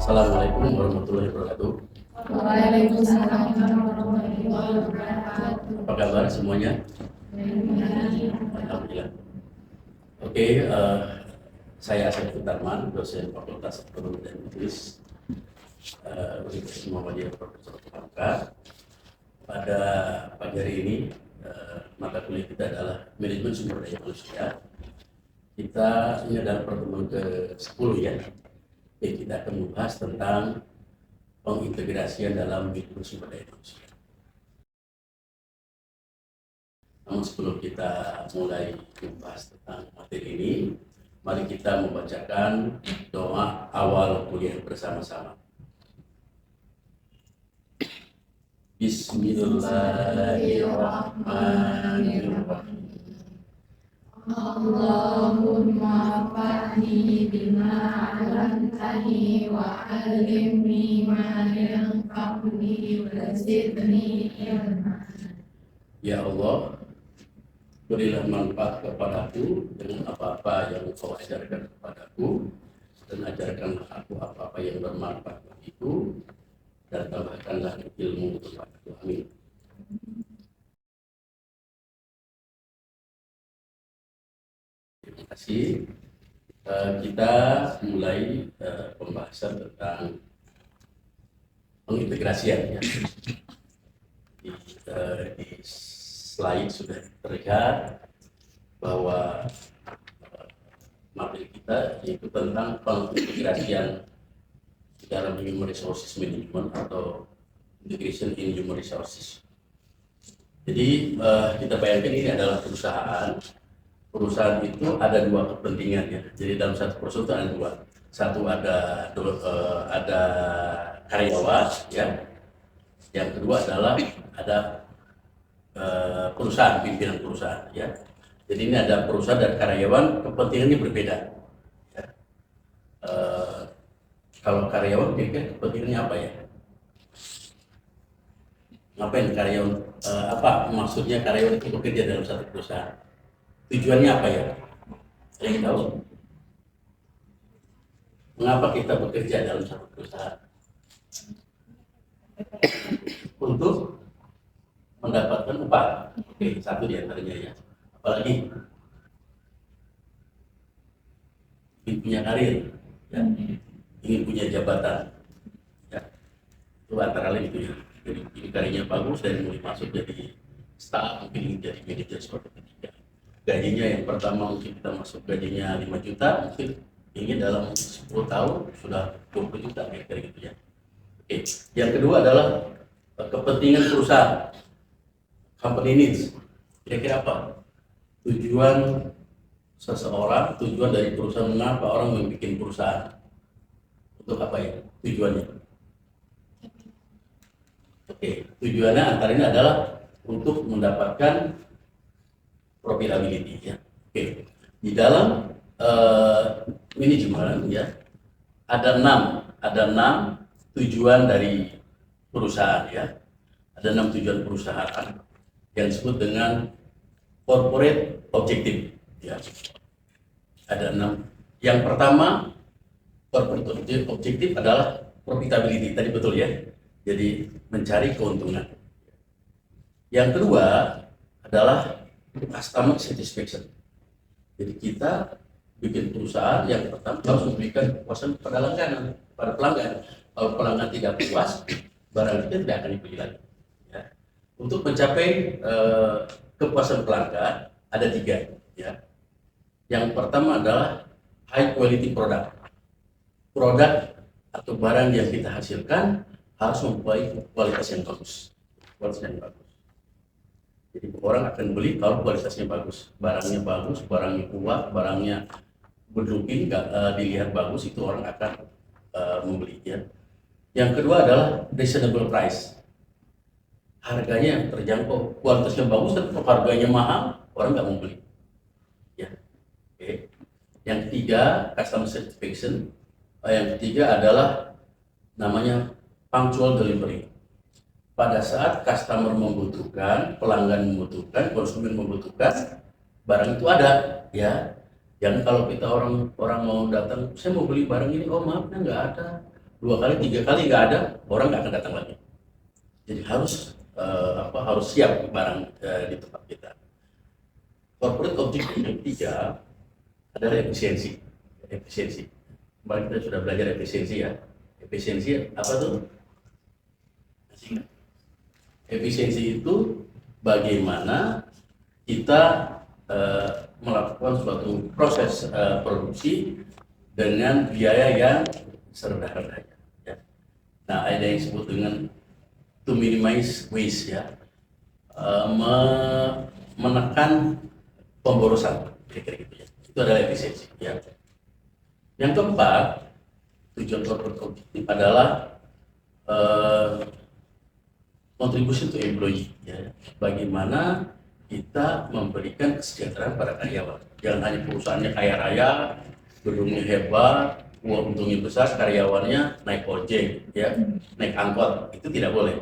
Assalamualaikum warahmatullahi wabarakatuh. Waalaikumsalam warahmatullahi wabarakatuh. Apa kabar semuanya? Alhamdulillah. Oke, saya Asep Sutarman, dosen Fakultas Ekonomi dan Bisnis Universitas Muhammadiyah Profesor Hamka. Pada pagi hari ini, mata kuliah kita adalah Manajemen Sumber Daya Manusia. Ini adalah pertemuan ke-10 ya. Kita akan membahas tentang pengintegrasian dalam manajemen sumber daya manusia. Namun sebelum kita mulai membahas tentang materi ini, mari kita membacakan doa awal kuliah bersama-sama. Bismillahirrahmanirrahim. Allahumma fa'ni bima 'allamtani wa 'allimni ma yanfa'uni wa zidni ilma. Ya Allah, berilah manfaat kepadaku dengan apa-apa yang Kau ajarkan kepadaku, dan ajarkanlah aku apa-apa yang bermanfaat bagiku, dan tambahkanlah ilmu kepadaku. Amin. Terima kasih. Kita mulai pembahasan tentang pengintegrasian ya. Di slide sudah terlihat bahwa materi kita yaitu tentang pengintegrasian dalam human resources management atau integration in human resources. Jadi kita bayangkan ini adalah perusahaan itu ada dua kepentingan ya. Jadi dalam satu perusahaan itu ada dua. Satu ada karyawan ya. Yang kedua adalah ada perusahaan, pimpinan perusahaan ya. Jadi ini ada perusahaan dan karyawan, kepentingannya berbeda. Ya. Kalau karyawan kira-kira kepentingannya apa ya? Ngapain karyawan? Apa maksudnya karyawan itu bekerja dalam satu perusahaan? Tujuannya apa ya? Ada yang tahu? Mengapa kita bekerja dalam satu perusahaan? Untuk mendapatkan upah. Oke, satu di antaranya ya. Apalagi ingin punya karir, ya. Ingin punya jabatan, ya. Itu antara lain itu ya. Jadi ini karirnya bagus dan mulai masuk jadi staff, mungkin jadi manajer seperti itu. Gajinya yang pertama mungkin kita masuk gajinya 5 juta, mungkin ingin dalam 10 tahun sudah 20 juta kira-kira gitu ya. Oke. Yang kedua adalah kepentingan perusahaan, company needs. Kira-kira apa? Tujuan seseorang, tujuan dari perusahaan, mengapa orang membuat perusahaan? Untuk apa ya tujuannya? Oke, tujuannya antara ini adalah untuk mendapatkan profitability ya. Oke. Di dalam manajemen ya ada enam tujuan dari perusahaan ya. Ada 6 tujuan perusahaan yang disebut dengan corporate objective ya. Ada 6. Yang pertama corporate objective adalah profitability, tadi betul ya. Jadi mencari keuntungan. Yang kedua adalah customer satisfaction. Jadi kita bikin perusahaan yang pertama harus memberikan kepuasan pada langganan, pada pelanggan. Kalau pelanggan tidak puas, barang kita tidak akan dibeli lagi. Ya. Untuk mencapai kepuasan pelanggan ada 3. Ya. Yang pertama adalah high quality product. Produk atau barang yang kita hasilkan harus mempunyai kualitas yang bagus. Kualitas yang bagus. Jadi orang akan beli kalau kualitasnya bagus, barangnya bagus, barangnya kuat, barangnya berdukung, dilihat bagus, itu orang akan membeli ya. Yang kedua adalah reasonable price, harganya yang terjangkau, kualitasnya bagus, tapi harganya mahal, orang nggak mau beli. Ya, oke. Yang ketiga customer satisfaction, yang ketiga adalah namanya punctual delivery. Pada saat customer membutuhkan, pelanggan membutuhkan, konsumen membutuhkan, barang itu ada, ya. Jangan kalau kita orang mau datang, saya mau beli barang ini, oh maaf, nggak ada. 2 kali, 3 kali nggak ada, orang nggak akan datang lagi. Jadi harus harus siap barang di tempat kita. Corporate objective yang ketiga adalah efisiensi. Efisiensi. Kemarin kita sudah belajar efisiensi ya. Efisiensi apa tuh? Efisiensi itu bagaimana kita melakukan suatu proses produksi dengan biaya yang serendah-rendahnya. Ya. Nah, ada yang disebut dengan to minimize waste ya, menekan pemborosan, kira-kira gitu ya. Itu adalah efisiensi. Ya. Yang keempat, tujuan corporate objective adalah kontribusi to employee. Ya. Bagaimana kita memberikan kesejahteraan pada karyawan. Jangan hanya perusahaannya kaya raya, gedungnya hebat, uang untungnya besar, karyawannya naik ojek, ya, naik angkot, itu tidak boleh.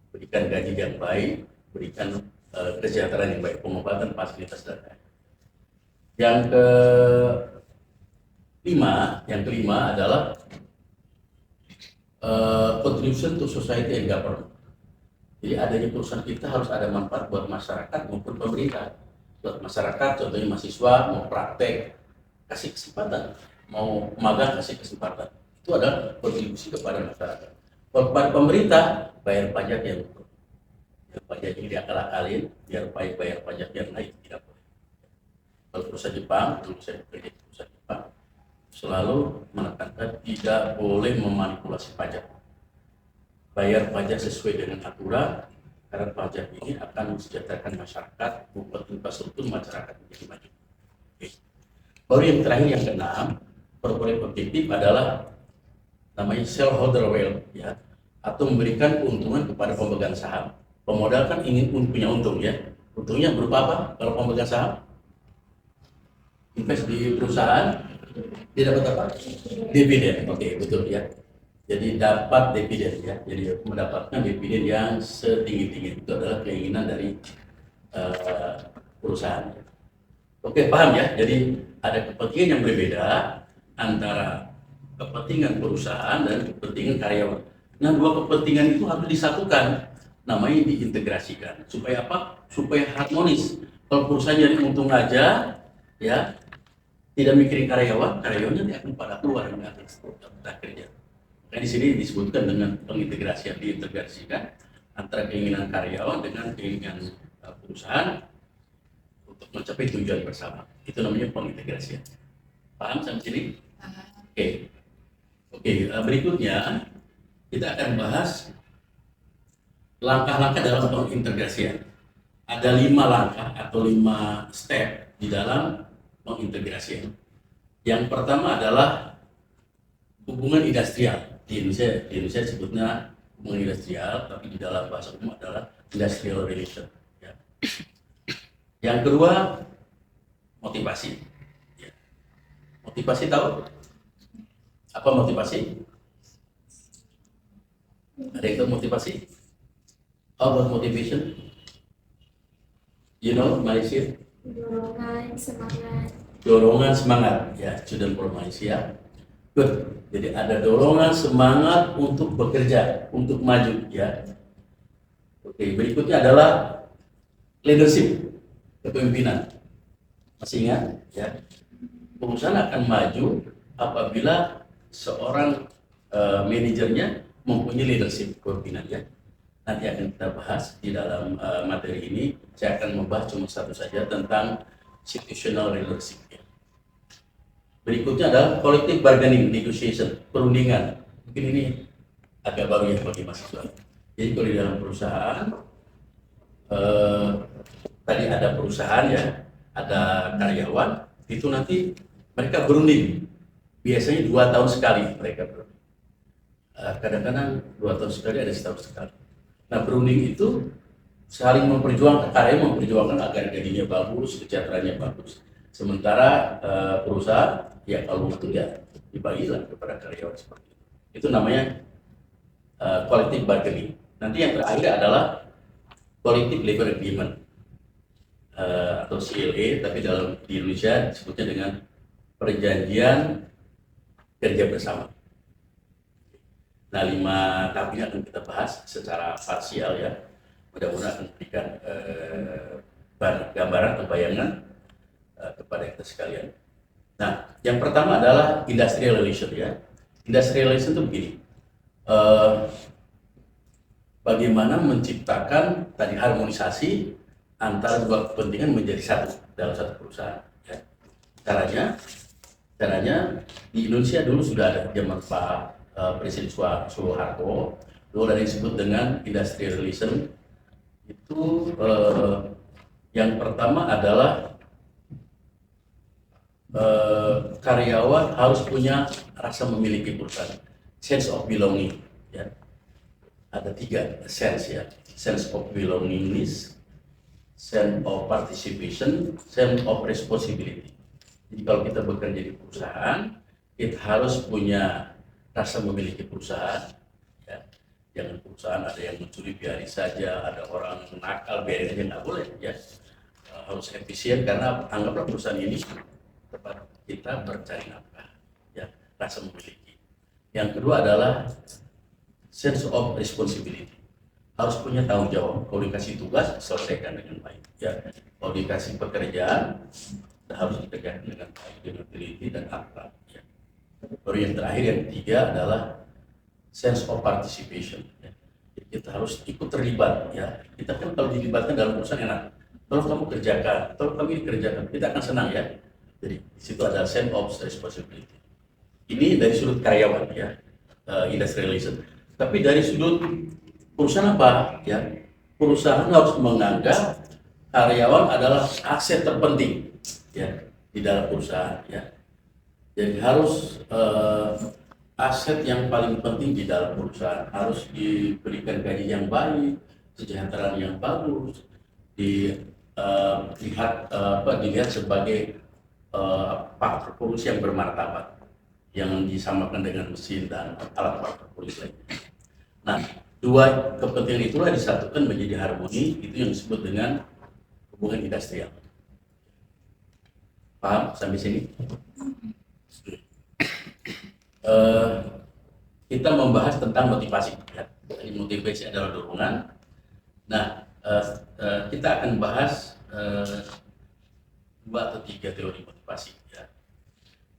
Berikan gaji yang baik, berikan kesejahteraan yang baik, pengobatan, fasilitas dan lain. Yang kelima adalah contribution to society and government. Jadi adanya perusahaan kita harus ada manfaat buat masyarakat maupun pemerintah. Buat masyarakat, contohnya mahasiswa mau praktek, kasih kesempatan, mau magang kasih kesempatan. Itu adalah kontribusi kepada masyarakat. Kepada pemerintah, bayar pajak yang betul. Pajak ini diakal-akalin, biar bayar pajak yang lain tidak boleh. Kalau perusahaan Jepang, saya bekerja di perusahaan Jepang, selalu menekankan tidak boleh memanipulasi pajak. Bayar pajak sesuai dengan aturan, karena pajak ini akan mensejahterakan masyarakat, membuat infrastruktur masyarakat menjadi maju. Oke. Baru yang terakhir, yang keenam, corporate objective adalah namanya shareholder wealth, ya, atau memberikan keuntungan kepada pemegang saham. Pemodal kan ingin punya untung, ya. Untungnya berupa apa? Kalau pemegang saham invest di perusahaan, dia dapat apa? Dividen. Oke, betul ya. Jadi dapat dividen ya. Jadi mendapatkan dividen yang setinggi-tinggi, itu adalah keinginan dari perusahaan. Oke, paham ya? Jadi ada kepentingan yang berbeda antara kepentingan perusahaan dan kepentingan karyawan. Nah, dua kepentingan itu harus disatukan, namanya diintegrasikan. Supaya apa? Supaya harmonis. Kalau perusahaan jadi untung aja, ya, tidak mikirin karyawan, karyawannya tidak akan pada keluar, nggak akan kerja. Nah, di sini disebutkan dengan pengintegrasian, diintegrasikan antara keinginan karyawan dengan keinginan perusahaan untuk mencapai tujuan bersama. Itu namanya pengintegrasian. Paham sampai sini? Oke. Berikutnya kita akan bahas langkah-langkah dalam pengintegrasian. Ada 5 langkah atau 5 step di dalam pengintegrasian. Yang pertama adalah hubungan industrial. Di Indonesia sebutnya hubungan industrial, tapi di dalam bahasa umum adalah industrial relation. Ya. Yang kedua, motivasi. Ya. Motivasi tahu? Apa motivasi? Ada yang tahu motivasi? How about motivation? You know, Malaysia? Dorongan semangat. Dorongan semangat, ya, student for Malaysia. Good. Jadi ada dorongan semangat untuk bekerja, untuk maju, ya. Oke, berikutnya adalah leadership, kepemimpinan. Masih ingat, ya? Perusahaan akan maju apabila seorang manajernya mempunyai leadership, kepemimpinan, ya. Nanti akan kita bahas di dalam materi ini. Saya akan membahas cuma satu saja tentang situational leadership. Berikutnya adalah collective bargaining negotiation, perundingan. Mungkin ini agak baru ya bagi mahasiswa. Jadi kalau di dalam perusahaan, tadi ada perusahaan ya, ada karyawan, itu nanti mereka berunding. Biasanya 2 tahun sekali mereka berunding. Kadang-kadang 2 tahun sekali, ada setahun sekali. Nah, berunding itu saling memperjuangkan, karyawan memperjuangkan agar gajinya bagus, kesejahteraannya bagus. Sementara perusahaan, ya kalau itu ya dibagilah kepada karyawan seperti itu. Itu namanya collective bargaining. Nanti yang terakhir adalah collective labor agreement atau CLA, tapi di Indonesia disebutnya dengan perjanjian kerja bersama. Nah, 5 tahap ini akan kita bahas secara parsial ya. Mudah-mudahan akan memberikan gambaran atau bayangan kepada kita sekalian. Nah, yang pertama adalah industrial relation ya. Industrial relation itu begini. Bagaimana menciptakan tadi harmonisasi antara dua kepentingan menjadi satu dalam satu perusahaan. Ya. Caranya di Indonesia dulu sudah ada zaman Pak Presiden Soeharto, dulu ada yang disebut dengan industrial relation. Itu yang pertama adalah karyawan harus punya rasa memiliki perusahaan, sense of belonging. Ya. Ada 3 sense ya, sense of belongingness, sense of participation, sense of responsibility. Jadi kalau kita bekerja di perusahaan, kita harus punya rasa memiliki perusahaan. Ya. Jangan perusahaan ada yang mencuri biarin saja, ada orang nakal biarin aja, nggak boleh ya. Harus efisien karena anggaplah perusahaan ini tempat kita bercari nafkah, ya, rasa memiliki. Yang kedua adalah sense of responsibility. Harus punya tanggung jawab. Kalau dikasih tugas, selesaikan dengan baik. Ya, kalau dikasih pekerjaan, harus dikerjakan dengan baik, dengan teliti dan akhlak. Ya. Baru yang terakhir, yang ketiga adalah sense of participation. Ya. Jadi kita harus ikut terlibat. Ya. Kita kan kalau dilibatkan dalam urusan enak. Kalau kamu kerjakan, kalau kami dikerjakan, kita akan senang ya. Jadi di situ ada sense of responsibility. Ini dari sudut karyawan ya, industrial relation. Tapi dari sudut perusahaan apa? Ya, perusahaan harus menganggap karyawan adalah aset terpenting ya di dalam perusahaan ya. Jadi harus aset yang paling penting di dalam perusahaan, harus diberikan gaji yang baik, kesejahteraan yang bagus, dilihat sebagai faktor produksi yang bermartabat, yang disamakan dengan mesin dan alat faktor produksi lainnya. Nah, 2 kepentingan itulah disatukan menjadi harmoni, itu yang disebut dengan hubungan industrial. Paham sampai sini? Kita membahas tentang motivasi. Ya. Jadi motivasi adalah dorongan. Nah, kita akan bahas 2 atau 3 teori motivasi. Ya.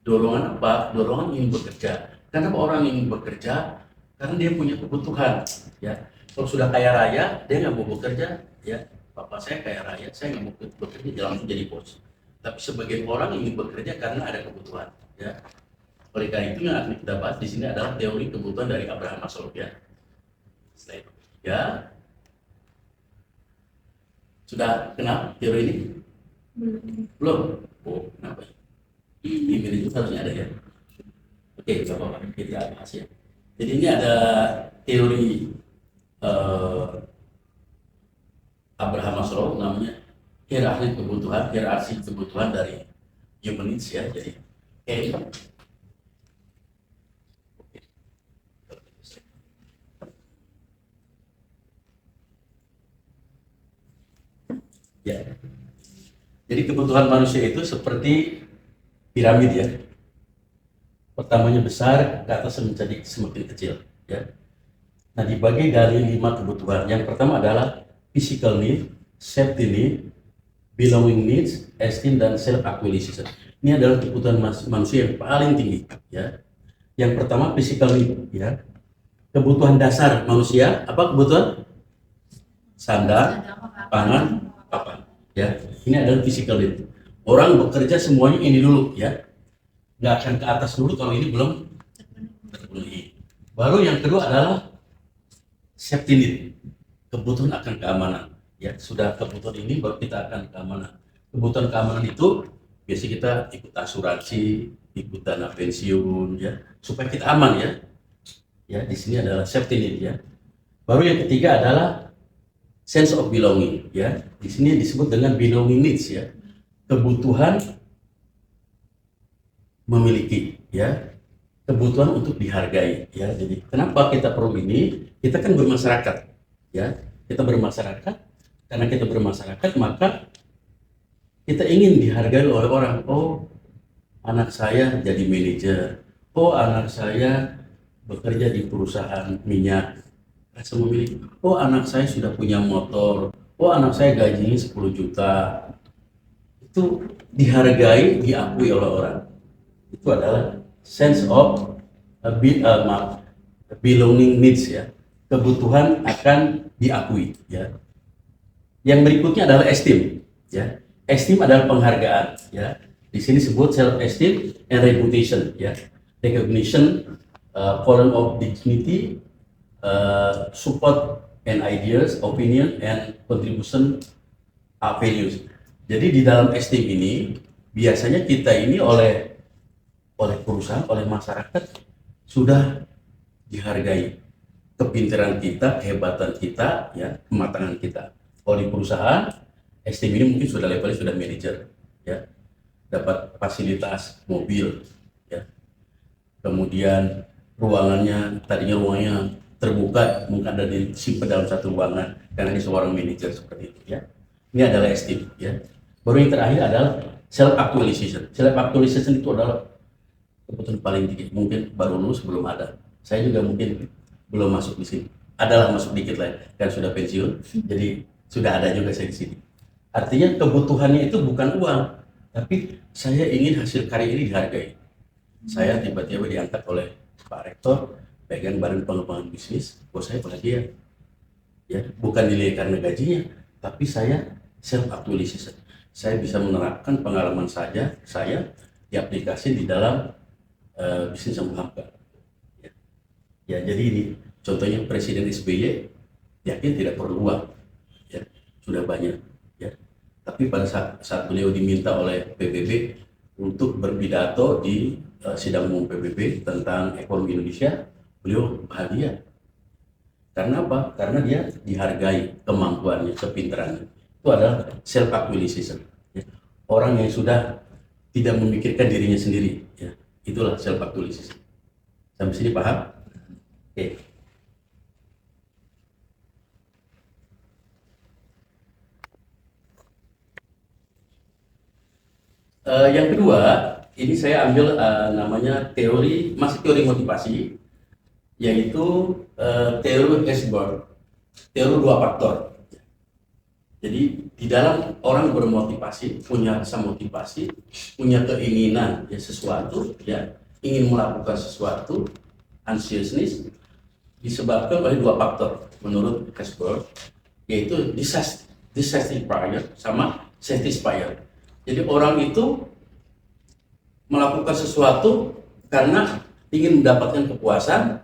Dorongan apa? Dorongan ingin bekerja. Kenapa orang ingin bekerja? Karena dia punya kebutuhan. Ya. Kalau sudah kaya raya, dia nggak mau bekerja. Ya, Bapak saya kaya raya, saya nggak mau bekerja, dia langsung jadi bos. Tapi sebagian orang ingin bekerja karena ada kebutuhan. Ya. Oleh karena itu yang akan kita bahas di sini adalah teori kebutuhan dari Abraham Maslow. Ya. Setelah itu, ya. Sudah kenal teori ini? Belum? Oh, kenapa? Ini itu harusnya ada ya. Oke, Bapak, kita bahas ya. Jadi ini ada teori Abraham Maslow, namanya hierarki kebutuhan dari human needs ya. Jadi ya. Jadi kebutuhan manusia itu seperti piramid ya. Pertamanya besar, ke atas menjadi semakin kecil. Ya. Nah, dibagi dari 5 kebutuhan. Yang pertama adalah physical need, safety need, belonging needs, esteem, dan self-actualization. Ini adalah kebutuhan manusia yang paling tinggi. Ya. Yang pertama physical need. Ya. Kebutuhan dasar manusia, apa kebutuhan? Sandang, pangan, papan. Ya. Ini adalah physical need. Orang bekerja semuanya ini dulu ya. Nggak akan ke atas dulu kalau ini belum terpenuhi. Baru yang kedua adalah safety need, kebutuhan akan keamanan. Ya, sudah kebutuhan ini baru kita akan keamanan. Kebutuhan keamanan itu biasanya kita ikut asuransi, ikut dana pensiun, ya, supaya kita aman ya. Ya, di sini adalah safety need ya. Baru yang ketiga adalah sense of belonging ya. Di sini disebut dengan belonging needs ya. Kebutuhan memiliki ya, kebutuhan untuk dihargai ya. Jadi kenapa kita perlu ini? Kita kan bermasyarakat ya, kita bermasyarakat. Karena kita bermasyarakat maka kita ingin dihargai oleh orang. Oh, anak saya jadi manajer, oh anak saya bekerja di perusahaan minyak, rasa memiliki, oh anak saya sudah punya motor, oh anak saya gajinya 10 juta, itu dihargai, diakui oleh orang. Itu adalah sense of belonging needs ya. Kebutuhan akan diakui ya. Yang berikutnya adalah esteem ya. Esteem adalah penghargaan ya. Di sini sebut self esteem and reputation ya. Recognition, column of dignity, support and ideas, opinion and contribution are values. Jadi di dalam esteem ini biasanya kita ini oleh perusahaan, oleh masyarakat sudah dihargai kepintaran kita, kehebatan kita, ya, kematangan kita. Kalau di perusahaan, esteem ini mungkin sudah levelnya sudah manajer, ya, dapat fasilitas mobil, ya, kemudian ruangannya tadinya ruangannya terbuka, mungkin ada disimpan dalam satu ruangan karena ini seorang manajer seperti itu, ya. Ini adalah esteem, ya. Baru yang terakhir adalah self actualization. Self actualization itu adalah kebutuhan paling tinggi, mungkin baru lulus belum ada. Saya juga mungkin belum masuk di sini. Adalah masuk dikit lah, kan sudah pensiun, jadi sudah ada juga saya di sini. Artinya kebutuhannya itu bukan uang, tapi saya ingin hasil karya ini dihargai. Saya tiba-tiba diangkat oleh Pak Rektor, pegang Badan Pengembangan Bisnis, bos saya bahagia. Ya, bukan nilai karena gajinya, tapi saya self actualization. Saya bisa menerapkan pengalaman saya di aplikasi di dalam bisnis yang menghambat. Ya, jadi ini contohnya Presiden SBY yakin tidak perlu uang, ya, sudah banyak, ya. Tapi pada saat beliau diminta oleh PBB untuk berpidato di sidang umum PBB tentang ekonomi Indonesia, beliau bahagia. Karena apa? Karena dia dihargai kemampuannya, kepintarannya. Itu adalah self actualization. Ya. Orang yang sudah tidak memikirkan dirinya sendiri, ya. Itulah self actualization. Sampai sini paham? Oke. Yang kedua, ini saya ambil namanya masih teori motivasi, yaitu teori Hesberg, teori dua faktor. Jadi di dalam orang bermotivasi, punya rasa motivasi, punya keinginan ya sesuatu, ya ingin melakukan sesuatu, anxiousness, disebabkan oleh dua faktor menurut Hesberg, yaitu dissatisfier sama satisfier. Jadi orang itu melakukan sesuatu karena ingin mendapatkan kepuasan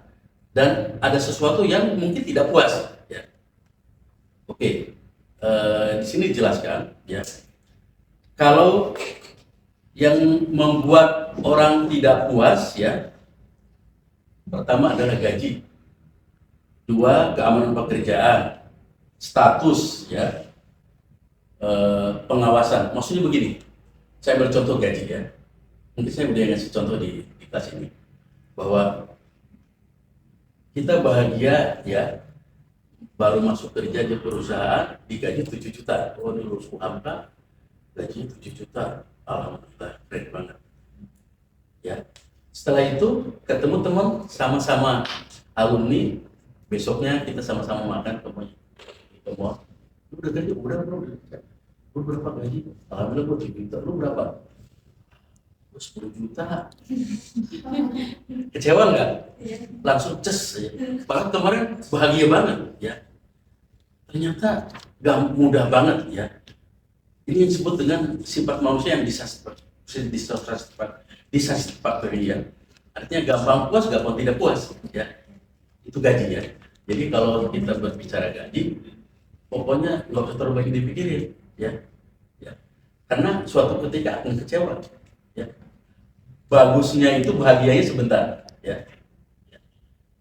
dan ada sesuatu yang mungkin tidak puas. Ya. Oke, di sini dijelaskan ya. Kalau yang membuat orang tidak puas ya, pertama adalah gaji, dua keamanan pekerjaan, status ya, pengawasan. Maksudnya begini, saya bercontoh gaji ya. Mungkin saya udah ngasih contoh di kelas ini bahwa kita bahagia ya, baru masuk kerja di perusahaan digaji 7 juta. Oh, ini lulus UMK gaji 7 juta. Alhamdulillah, keren banget. Ya. Setelah itu ketemu teman sama-sama alumni, besoknya kita sama-sama makan ke mall. Lu udah gaji, udah bro. Lu berapa gaji? Alhamdulillah gua 7 juta. Lu berapa? 10 juta. Kecewa nggak? Langsung ces aja. Bahkan kemarin bahagia banget ya. Ternyata gak mudah banget ya. Ini yang disebut dengan sifat manusia yang dissatisfied. Artinya gampang puas, gampang tidak puas ya. Itu gaji ya. Jadi kalau kita berbicara gaji, pokoknya nggak usah terlalu banyak dipikirin ya. Karena suatu ketika akan kecewa ya. Bagusnya itu bahagianya sebentar ya.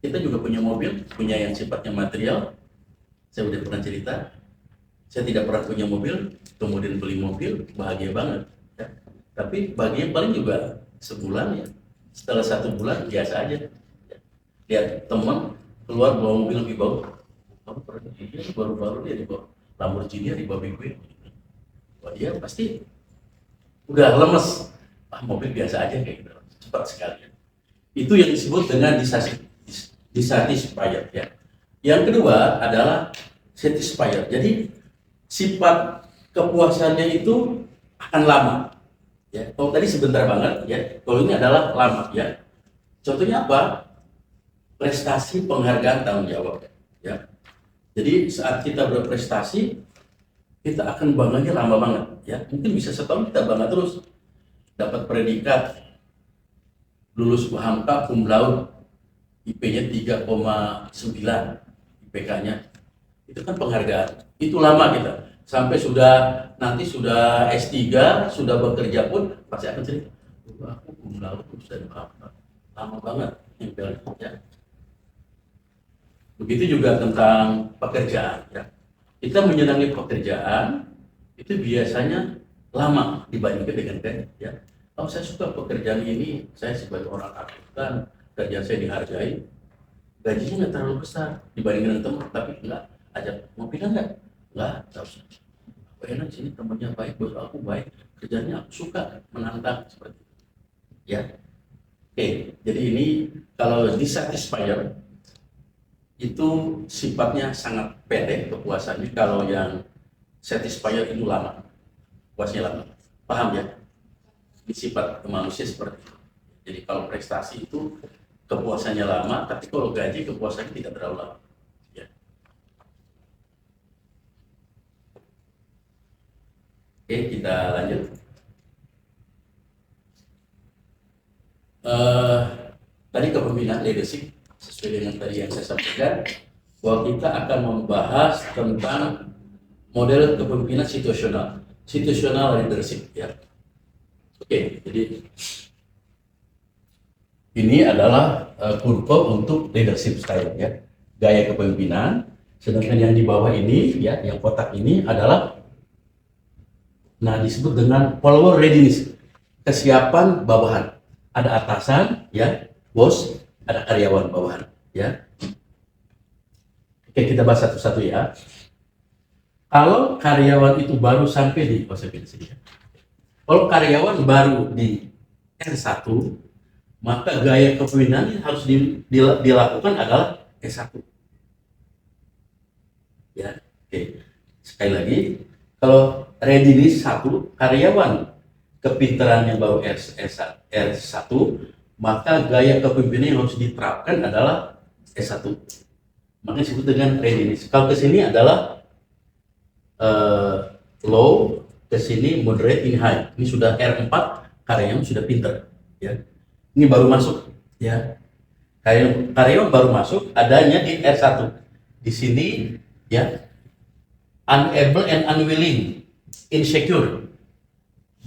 Kita juga punya mobil, punya yang sifatnya material. Saya udah pernah cerita, saya tidak pernah punya mobil, kemudian beli mobil, bahagia banget ya. Tapi bahagia paling juga sebulan ya. Setelah 1 bulan biasa aja ya. Lihat teman keluar bawa mobil lebih bagus, kamu pernah dia baru-baru dia dibawa Lamborghini di babi gue. Wah, dia pasti udah lemes. Mobil biasa aja kayak gitu, cepat sekali. Itu yang disebut dengan dissatisfied ya. Yang kedua adalah satisfied. Jadi sifat kepuasannya itu akan lama. Ya, kalau tadi sebentar banget ya, kalau ini adalah lama ya. Contohnya apa? Prestasi, penghargaan, tanggung jawab ya. Jadi saat kita berprestasi, kita akan bangganya lama banget ya. Mungkin bisa setahun kita bangga terus, dapat predikat, lulus Hamka cum laude, IP-nya 3,9, IPK-nya. Itu kan penghargaan. Itu lama kita. Sampai nanti sudah S3, sudah bekerja pun pasti akan cerita, aku cum laude sudah apa? Lama banget nempel ya. Begitu juga tentang pekerjaan ya. Kita menyenangi pekerjaan itu biasanya lama dibandingkan dengan ya. Kalau saya suka pekerjaan ini, saya sebagai orang akuntan, kerjaan saya dihargai, gajinya nggak terlalu besar dibandingkan dengan teman, tapi enggak, ajak mau pindah nggak usah. Enak sini, temannya baik, bos aku baik, kerjanya aku suka, menantang seperti itu. Ya, oke. Jadi ini kalau dissatisfied itu sifatnya sangat pendek kepuasannya. Kalau yang satisfied itu lama, puasnya lama. Paham ya? Ini sifat manusia seperti itu. Jadi kalau prestasi itu kepuasannya lama, tapi kalau gaji kepuasannya tidak terlalu lama. Ya. Oke, kita lanjut. Tadi kepemimpinan leadership, sesuai dengan tadi yang saya sampaikan, bahwa kita akan membahas tentang model kepemimpinan situational leadership ya. Oke, jadi ini adalah kurva untuk leadership style ya, gaya kepemimpinan. Sedangkan yang di bawah ini ya, yang kotak ini adalah disebut dengan follower readiness, kesiapan bawahan. Ada atasan ya, bos, ada karyawan bawahan ya. Oke, kita bahas satu-satu ya. Kalau karyawan itu baru sampai di kalau karyawan baru di R1, maka gaya kepemimpinan harus dilakukan adalah S1. Ya, oke. Sekali lagi, kalau readiness 1, karyawan kepintarannya baru R1, maka gaya kepemimpinan yang harus diterapkan adalah S1. Makanya disebut dengan readiness. Kalau ke sini adalah low, ke sini moderate, ini high. Ini sudah R4, karyawan sudah pinter ya. Ini baru masuk ya. Karyawan baru masuk adanya di R1. Di sini ya, unable and unwilling, insecure,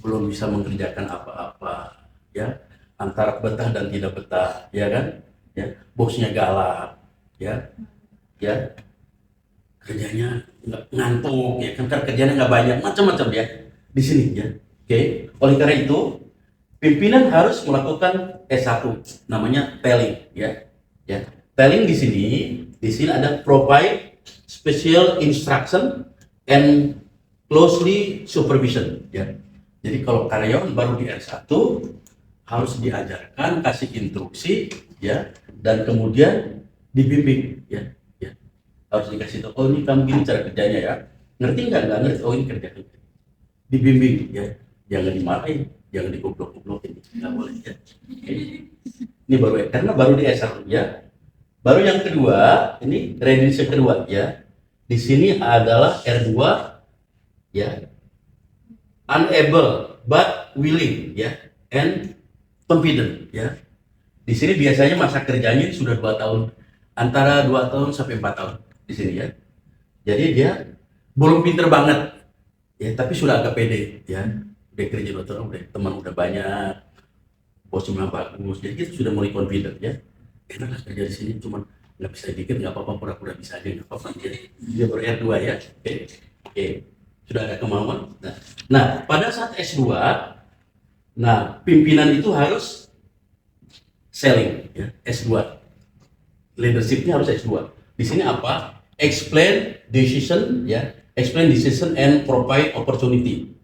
belum bisa mengerjakan apa-apa ya, antara betah dan tidak betah ya kan ya, bosnya galak ya, kerjanya ngantuk ya kan, kerjanya nggak banyak, macam-macam ya di sini ya. Oke, oleh karena itu pimpinan harus melakukan S1, namanya telling ya. Telling di sini ada provide special instruction and closely supervision ya. Jadi kalau karyawan baru di R1 harus diajarkan, kasih instruksi ya, dan kemudian dibimbing ya. Harus dikasih tahu, oh ini kamu gini cara kerjanya ya, ngerti nggak ngerti, oh ini kerja, dibimbing ya, jangan dimarahin, jangan dikublok-kublokin, nggak boleh ya. Oke. Ini karena baru di S1 ya. Baru yang kedua, ini readiness yang kedua ya. Di sini adalah R2 ya, unable but willing ya, and confident ya. Di sini biasanya masa kerjanya sudah 2 tahun, antara 2 tahun sampai 4 tahun di sini ya. Jadi dia belum pinter banget ya, tapi sudah agak pede ya. Udah kerja 2 tahun, teman udah banyak, bosnya bagus, jadi kita sudah mulai confident ya. Enak lah kerja di sini, cuman nggak bisa dikit, nggak apa-apa, pura-pura bisa aja, nggak apa-apa. Dia baru R2 ya. Oke. Sudah ada kemauan. Nah, pada saat S2, pimpinan itu harus selling ya, S2. Leadershipnya harus S2. Di sini apa? Explain decision ya, explain decision and provide opportunity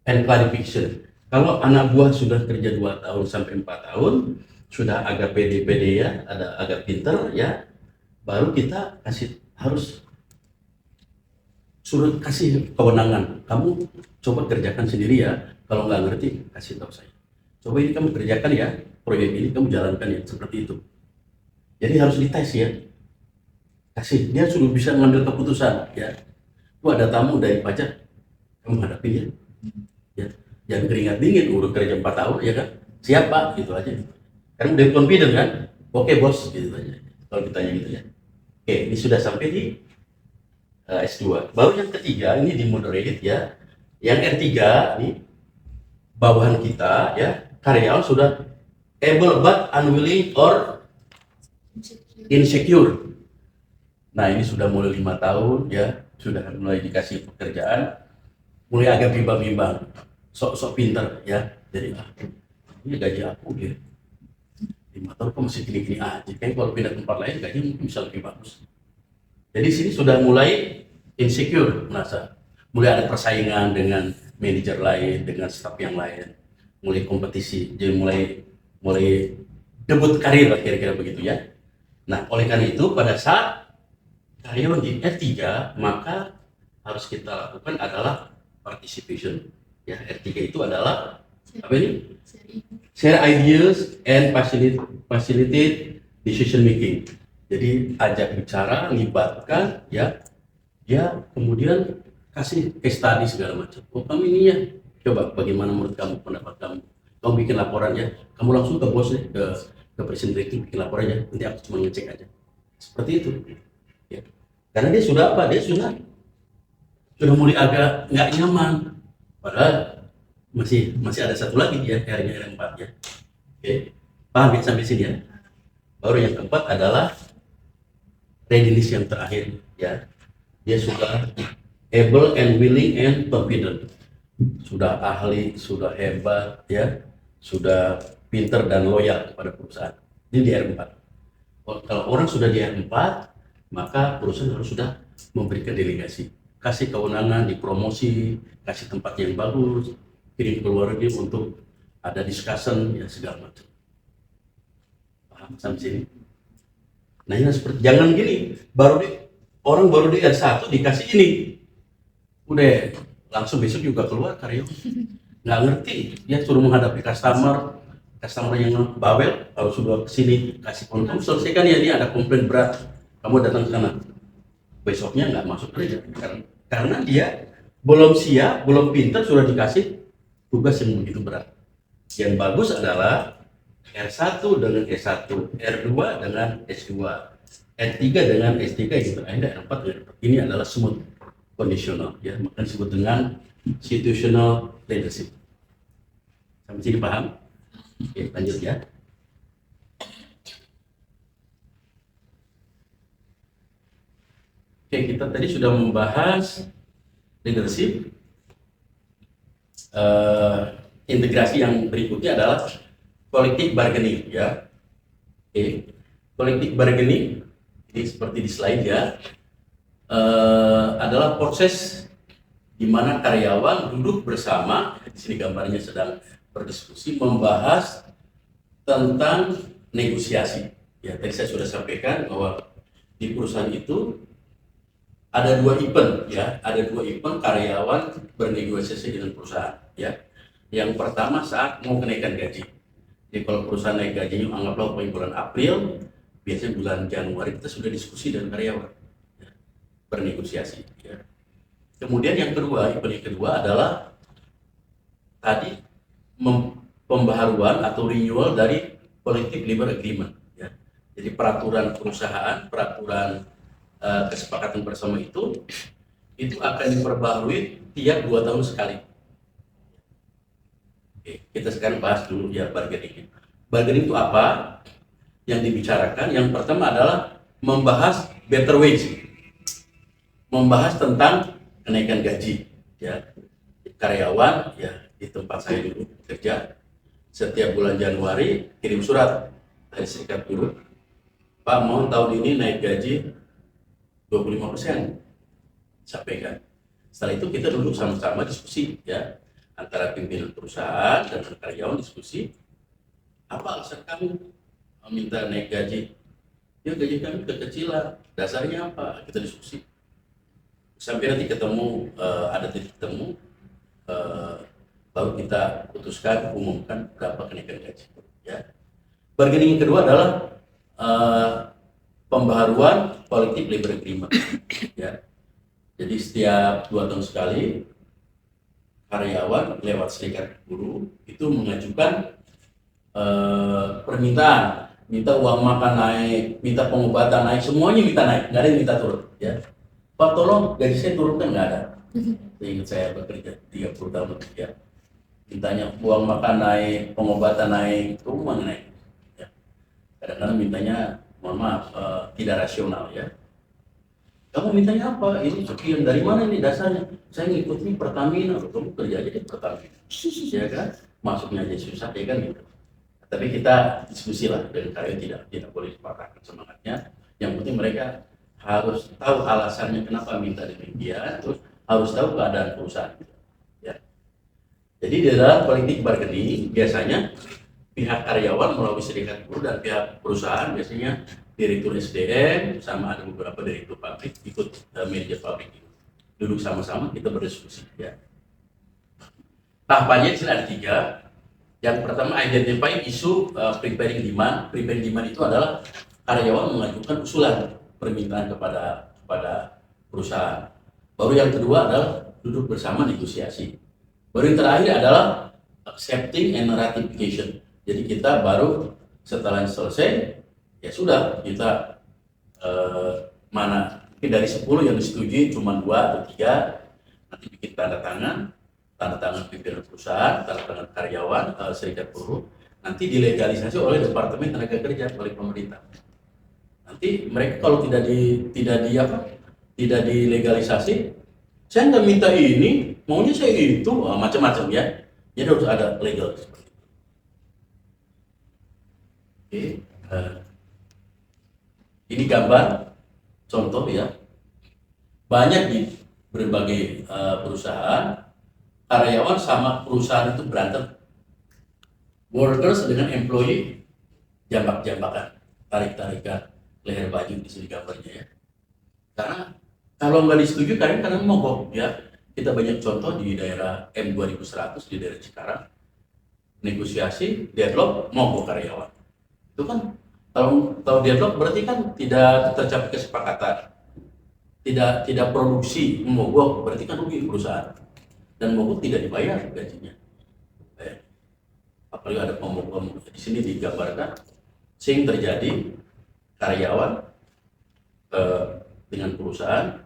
and clarification. Kalau anak buah sudah kerja 2 tahun sampai 4 tahun, sudah agak pede-pede ya, ada agak pinter ya, baru kita harus suruh kasih kewenangan. Kamu coba kerjakan sendiri ya. Kalau nggak ngerti, kasih tahu saya. Coba ini kamu kerjakan ya, proyek ini kamu jalankan ya, seperti itu. Jadi harus dites ya. Kasih, dia sudah bisa mengambil keputusan ya. Itu ada tamu dari pajak, kamu hadapin ya. Ya, jangan keringat dingin, udah kerja 4 tahun ya kan. Siap Pak, gitu aja. Karena udah confident kan. Oke bos, gitu aja. Kalau ditanya gitu ya. Oke, ini sudah sampai di S2. Baru yang ketiga ini di moderate ya. Yang R3 ini bawahan kita ya, karyawan sudah able but unwilling or insecure. Nah ini sudah mulai 5 tahun ya, sudah mulai dikasih pekerjaan, mulai agak bimbang-bimbang, sok-sok pinter ya. Jadi ini gaji aku ya 5 tahun kok masih gini-gini aja. Kayak kalau pindah tempat lain gaji mungkin bisa lebih bagus. Jadi sini sudah mulai insecure, merasa mulai ada persaingan dengan manajer lain, dengan staf yang lain, mulai kompetisi, jadi mulai debut karir lah kira-kira begitu ya. Nah oleh karena itu pada saat karyawan di R3 maka harus kita lakukan adalah participation ya. R3 itu adalah apa ini? Share ideas and facilitate decision making. Jadi ajak bicara, libatkan ya, dia kemudian kasih case study segala macam. Oh kamu ini ya, coba bagaimana menurut kamu, pendapat kamu bikin laporan ya, kamu langsung ke bos ya, ke presiden direktur bikin laporan ya, nanti aku cuma ngecek aja. Seperti itu. Ya. Karena dia sudah apa? Dia sudah mulai agak nggak nyaman. Padahal masih ada satu lagi ya, R4 ya. Oke, paham ya sampai sini ya? Baru yang keempat adalah readiness yang terakhir ya. Dia sudah able and willing and confident. Sudah ahli, sudah hebat ya, sudah pinter dan loyal kepada perusahaan. Ini di R4. Kalau orang sudah di R4, maka perusahaan harus sudah memberikan delegasi, kasih kewenangan, dipromosi, kasih tempat yang bagus, kirim ke luar negeri untuk ada discussion ya segala macam. Paham sampai sini? Nah ini seperti jangan gini, orang baru di R1 dikasih ini, udah langsung besok juga keluar karyawan, nggak ngerti, dia suruh menghadapi customer yang bawel, harus sudah kesini kasih kamu selesaikan ya, ini ada komplain berat, kamu datang ke sana, besoknya nggak masuk kerja karena dia belum siap, belum pintar, sudah dikasih tugas yang begitu berat. Yang bagus adalah R1 dengan S1, R2 dengan S2, R3 dengan S3 gitu. Ada R4 dengan R4. Ini adalah smooth conditional ya, maka disebut dengan situational leadership. Sampai sini paham? Oke, lanjut ya. Oke, kita tadi sudah membahas leadership. Integrasi yang berikutnya adalah collective bargaining ya. Oke, collective bargaining ini seperti di slide ya, adalah proses di mana karyawan duduk bersama, di sini gambarnya sedang berdiskusi membahas tentang negosiasi. Ya, tadi saya sudah sampaikan bahwa di perusahaan itu ada 2 event ya, ada 2 event karyawan bernegosiasi dengan perusahaan ya. Yang pertama saat mau kenaikan gaji. Jadi kalau perusahaan naik gajinya anggaplah bulan April, biasanya bulan Januari kita sudah diskusi dengan karyawan ya, bernegosiasi ya. Kemudian yang kedua, event yang kedua adalah tadi pembaharuan atau renewal dari collective labor agreement ya. Jadi peraturan perusahaan, peraturan kesepakatan bersama itu akan diperbaharui tiap 2 tahun sekali. Oke, kita sekarang bahas dulu ya bargaining. Bargaining itu apa? Yang dibicarakan yang pertama adalah membahas better wage, membahas tentang kenaikan gaji ya. Karyawan ya di tempat saya dulu kerja, setiap bulan Januari kirim surat dari serikat buruh, Pak mohon tahun ini naik gaji 25%, sampaikan. Setelah itu kita duduk sama-sama diskusi ya, antara pimpinan perusahaan dan karyawan diskusi, apa alasan kamu minta naik gaji. Ya gaji kami kekecilan, dasarnya apa? Kita diskusi. Sampai nanti ketemu, ada titik temu, baru kita putuskan, umumkan berapa kenaikan gaji. Ya. Bargaining yang kedua adalah pembaharuan collective labor agreement. Ya. Jadi setiap 2 tahun sekali karyawan lewat serikat buruh itu mengajukan permintaan, minta uang makan naik, minta pengobatan naik, semuanya minta naik, nggak ada yang minta turun. Ya. Pak tolong gaji saya turunkan, nggak ada. Ingat saya bekerja 30 tahun lebih ya. Mintanya uang makan naik, pengobatan naik, semua naik. Ya. Kadang-kadang mintanya, mohon maaf, tidak rasional ya. Kamu mintanya apa? Ini sekian, dari mana ini dasarnya? Saya ngikutin Pertamina, kamu kerja aja di Pertamina. Ya kan? Masuknya aja susah ya kan gitu. Tapi kita diskusi lah dengan karyawan, tidak boleh dipatahkan semangatnya. Yang penting mereka harus tahu alasannya kenapa minta demikian, terus harus tahu keadaan perusahaan. Ya. Jadi di dalam politik bargaining biasanya pihak karyawan melalui serikat buruh dan pihak perusahaan biasanya direktur SDM sama ada beberapa direktur pabrik ikut manajer pabrik duduk sama-sama kita berdiskusi. Ya. Tahapannya ada 3. Yang pertama identify isu preparing demand. Preparing demand itu adalah karyawan mengajukan usulan permintaan kepada perusahaan. Baru yang kedua adalah duduk bersama negosiasi. Baru yang terakhir adalah accepting and ratification. Jadi kita baru setelah selesai ya sudah kita mana mungkin dari 10 yang disetujui cuma 2 atau 3 nanti bikin tanda tangan pimpinan perusahaan, tanda tangan karyawan, serikat buruh, nanti dilegalisasi oleh Departemen Tenaga Kerja oleh pemerintah. Nanti mereka kalau tidak dilegalisasi, saya nggak minta ini, maunya saya itu, macam-macam ya. Jadi harus ada legal seperti itu. Oke, ini gambar contoh ya. Banyak di berbagai perusahaan karyawan sama perusahaan itu berantem. Workers dengan employee jambak-jambakan, tarik-tarikan leher baju di sini gambarnya ya. Karena kalau nggak disetujui kadang-kadang mogok ya. Kita banyak contoh di daerah M2100 di daerah Cikarang, negosiasi deadlock mogok karyawan. Itu kan kalau deadlock berarti kan tidak tercapai kesepakatan, tidak produksi, mogok berarti kan rugi perusahaan. Dan mogok tidak dibayar gajinya. Apalagi ada pemogok di sini digambarkan, sehingga terjadi karyawan dengan perusahaan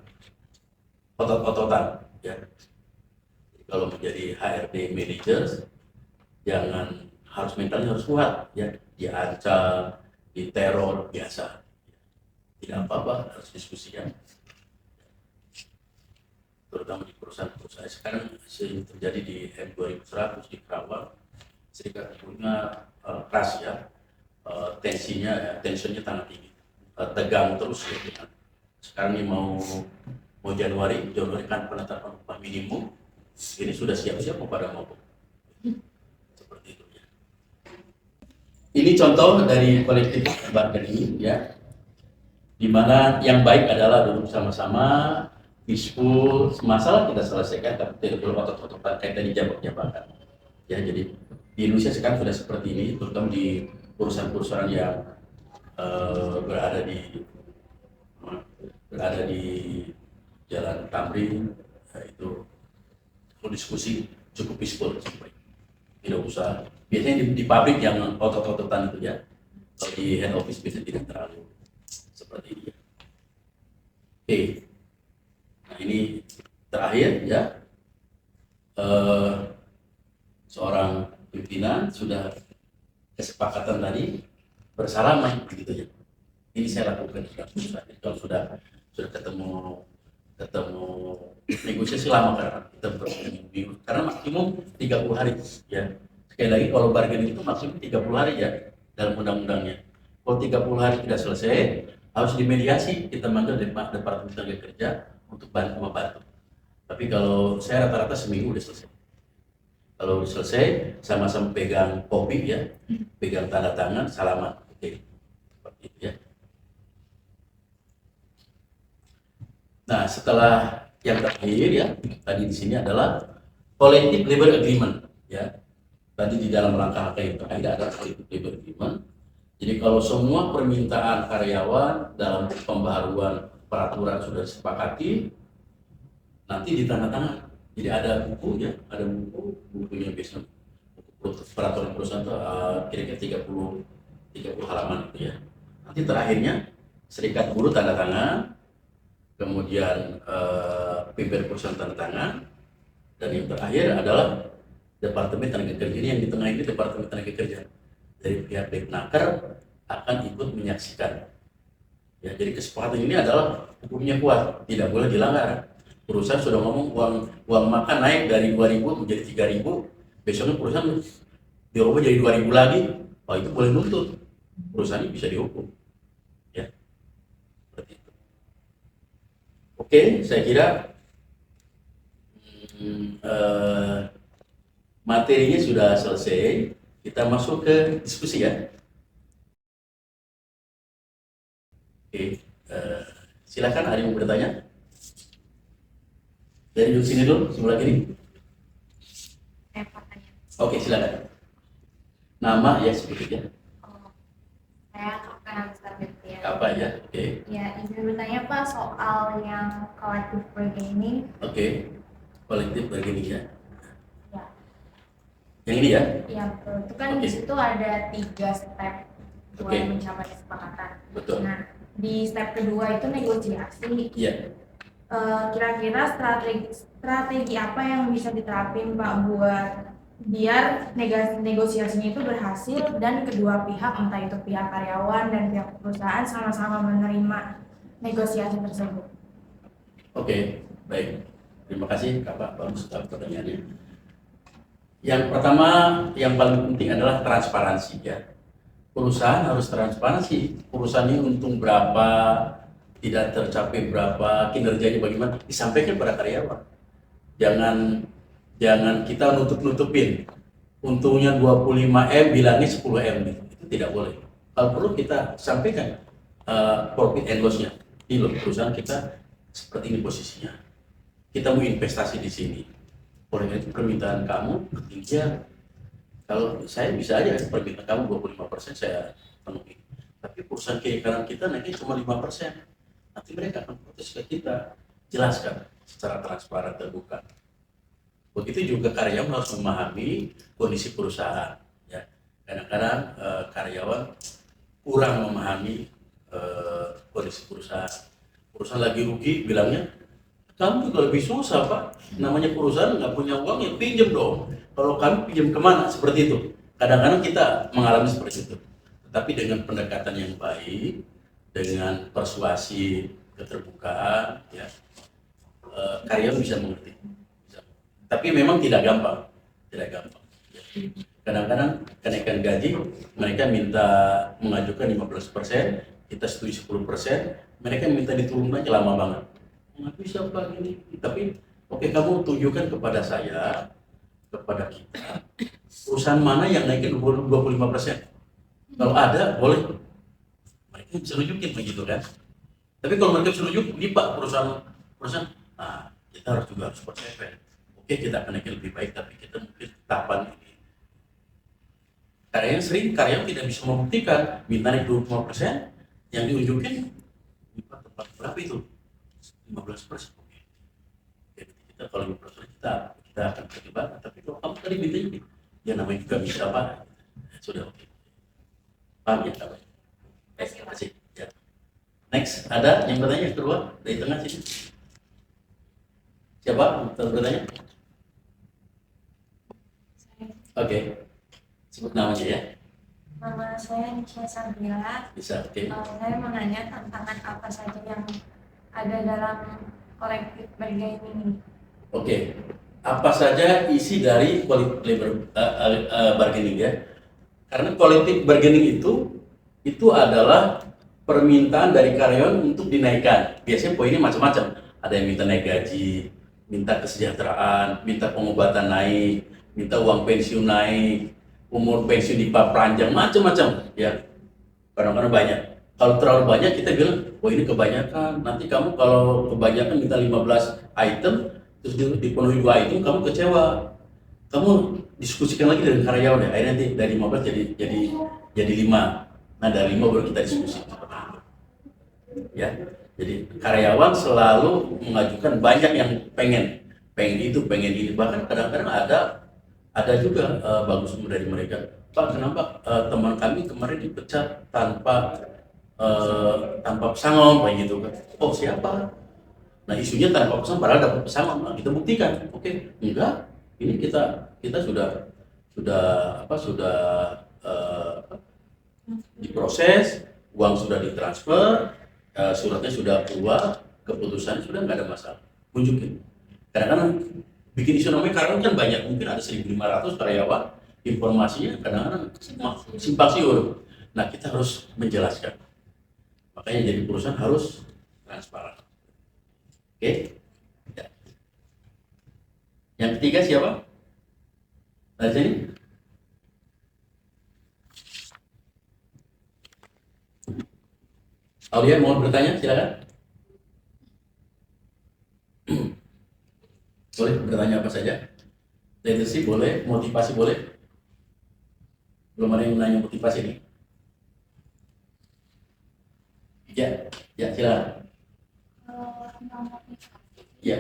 otot-ototan. Ya. Kalau menjadi HRD managers, jangan harus mentalnya harus kuat, ya. Diancam, diteror biasa. Tidak apa-apa, harus diskusikan. Terutama di perusahaan-perusahaan sekarang sering terjadi di M2100 di Kerawang, serikat buruhnya keras ya, tensinya sangat tinggi, tegang terus ya. Sekarang ini mau Januari kan penetapan upah minimum, ini sudah siap-siap mau pada mogok. Seperti itu ya. Ini contoh dari kolektif bargaining ya, di mana yang baik adalah duduk sama-sama, peaceful, masalah kita selesaikan, tapi tidak perlu otot-ototan kayak tadi jambak-jambakan. Ya, jadi di Indonesia sekarang sudah seperti ini, terutama di perusahaan-perusahaan yang berada di Jalan Tamrin, itu kalau diskusi cukup peaceful, tidak usah. Biasanya di pabrik yang otot-ototan itu ya, kalau di head office biasanya tidak terlalu seperti ini. Oke. Nah ini terakhir ya, seorang pimpinan sudah kesepakatan tadi bersalaman begitu ya. Ini saya lakukan kalau sudah ketemu negosiasi lama karena kita berminggu, karena maksimum 30 hari ya. Sekali lagi kalau bargaining itu maksimum 30 hari ya dalam undang-undangnya. Kalau 30 hari tidak selesai harus dimediasi, kita manggil Departemen Tenaga Kerja untuk membantu. Tapi kalau saya rata-rata seminggu udah selesai. Kalau udah selesai sama-sama pegang kopi ya, pegang tanda tangan, salaman. Oke, seperti itu ya. Nah, setelah yang terakhir ya, tadi di sini adalah collective labor agreement ya. Tadi di dalam rangka HK yang terakhir ada collective labor agreement. Jadi kalau semua permintaan karyawan dalam pembaharuan peraturan sudah disepakati, nanti ditandatangan. Jadi ada buku ya, ada bukunya biasanya buku peraturan perusahaan itu kira-kira 30 halaman itu ya. Nanti terakhirnya serikat buruh tanda tangan, kemudian pimpinan perusahaan tanda tangan, dan yang terakhir adalah Departemen Tenaga Kerja. Ini yang di tengah ini Departemen Tenaga Kerja dari pihak Depnaker akan ikut menyaksikan. Ya, jadi kesepakatan ini adalah hukumnya kuat, tidak boleh dilanggar. Perusahaan sudah ngomong uang makan naik dari 2.000 menjadi 3.000, besoknya perusahaan dirubah jadi 2.000 lagi, itu boleh nuntut. Perusahaan ini bisa dihukum. Ya, seperti itu. Oke, saya kira materinya sudah selesai. Kita masuk ke diskusi ya. Oke, silakan ada yang mau bertanya. Dari sini dulu, sebelah kiri. Oke, silakan. Nama ya sebutnya. Saya akan start ya. Apa ya? Oke. Ya, izin bertanya Pak soal yang collective bargaining. Oke. Kolektif bargaining ya. Ya, Yang ini ya? ya betul. Itu kan Oke. di situ ada 3 step buat Oke. mencapai kesepakatan. Betul. Nah, di step kedua itu negosiasi. Iya. Kira-kira strategi apa yang bisa diterapin Pak buat biar negosiasinya itu berhasil dan kedua pihak, entah itu pihak karyawan dan pihak perusahaan, sama-sama menerima negosiasi tersebut? Oke, baik. Terima kasih Kak, bagus pertanyaannya. Yang pertama, yang paling penting adalah transparansi ya. Perusahaan harus transparansi. Perusahaan ini untung berapa, tidak tercapai berapa, kinerjanya bagaimana, disampaikan pada karyawan. Jangan kita nutup-nutupin. Untungnya 25M, bilangnya 10M. Itu tidak boleh. Kalau perlu kita sampaikan profit and loss-nya. Ini loh, perusahaan kita seperti ini posisinya. Kita mau investasi di sini. Oleh itu permintaan kamu ketinggian. Kalau saya bisa aja permintaan kamu 25% saya penuhi. Tapi perusahaan kiri kanan kita naiknya cuma 5%. Nanti mereka akan protes ke kita. Jelaskan secara transparan terbuka. Begitu juga karyawan harus memahami kondisi perusahaan. Ya, kadang-kadang karyawan kurang memahami kondisi perusahaan. Perusahaan lagi rugi, bilangnya kamu juga lebih susah Pak. Namanya perusahaan nggak punya uang ya pinjam dong. Kalau kami pinjam kemana? Seperti itu. Kadang-kadang kita mengalami seperti itu. Tetapi dengan pendekatan yang baik, dengan persuasi, keterbukaan, ya, karyawan bisa mengerti. Tapi memang tidak gampang. Kadang-kadang kenaikan gaji, mereka minta mengajukan 15%, kita setuju 10%, mereka minta diturun aja lama banget. Nggak bisa Pak ini. Tapi oke, kamu tunjukkan kepada saya, kepada kita, perusahaan mana yang naikin 25%. Kalau ada, boleh. Mereka bisa nunjukin begitu kan. Tapi kalau mereka bisa nunjuk, ini Pak perusahaan, nah kita harus percaya. Oke, kita akan naikin lebih baik, tapi kita mungkin tahapan ini. Karyawan tidak bisa membuktikan, minta naik 25%, yang diunjukin, Pak tempat berapa itu? 15%. Oke. Jadi kita kalau 15% kita akan pertimbangkan, tapi kalau kamu tadi minta ini, ya namanya juga bisa Pak. Sudah oke. Paham ya Pak? Terima kasih. Ya. Next, ada yang bertanya kedua dari tengah sini. Siapa yang bertanya? Oke, sebut namanya ya. Nama saya Nisha Sabila. Bisa, oke. Saya mau nanya tantangan apa saja yang ada dalam collective bargaining ini. Oke, apa saja isi dari collective labor bargaining ya? Karena collective bargaining itu adalah permintaan dari karyawan untuk dinaikkan. Biasanya poinnya macam-macam. Ada yang minta naik gaji, minta kesejahteraan, minta pengobatan naik, minta uang pensiun naik, umur pensiun diperpanjang, macam-macam ya. kadang-kadang banyak. Kalau terlalu banyak kita bilang, oh ini kebanyakan. Nanti kamu kalau kebanyakan minta 15 item, terus dipenuhi 2 item, kamu kecewa. Kamu diskusikan lagi dengan karyawan ya. Akhirnya nanti dari 15 jadi 5. Nah dari 5 baru kita diskusi. Ya, jadi karyawan selalu mengajukan banyak yang pengen itu, pengen ini. Bahkan kadang-kadang ada juga bagus dari mereka. Pak, kenapa teman kami kemarin dipecat tanpa pesangon kayak gitu kan? Oh siapa? Nah isunya tanpa pesangon, padahal dapat pesangon. Nah, kita buktikan. Oke, enggak. Ini kita sudah diproses, uang sudah ditransfer, suratnya sudah keluar, keputusan sudah nggak ada masalah. Tunjukin. Kadang-kadang bikin isu namanya karyawan kan banyak, mungkin ada 1.500 karyawan, informasinya kadang-kadang simpang siur. Nah kita harus menjelaskan. Makanya jadi perusahaan harus transparan. Oke? Ya. Yang ketiga siapa? Dari sini? Aulia mau bertanya, silakan. Boleh bertanya apa saja. Leadership boleh, motivasi boleh. Belum ada yang nanya motivasi nih. Ya silakan. Tentang motivasi, Ya.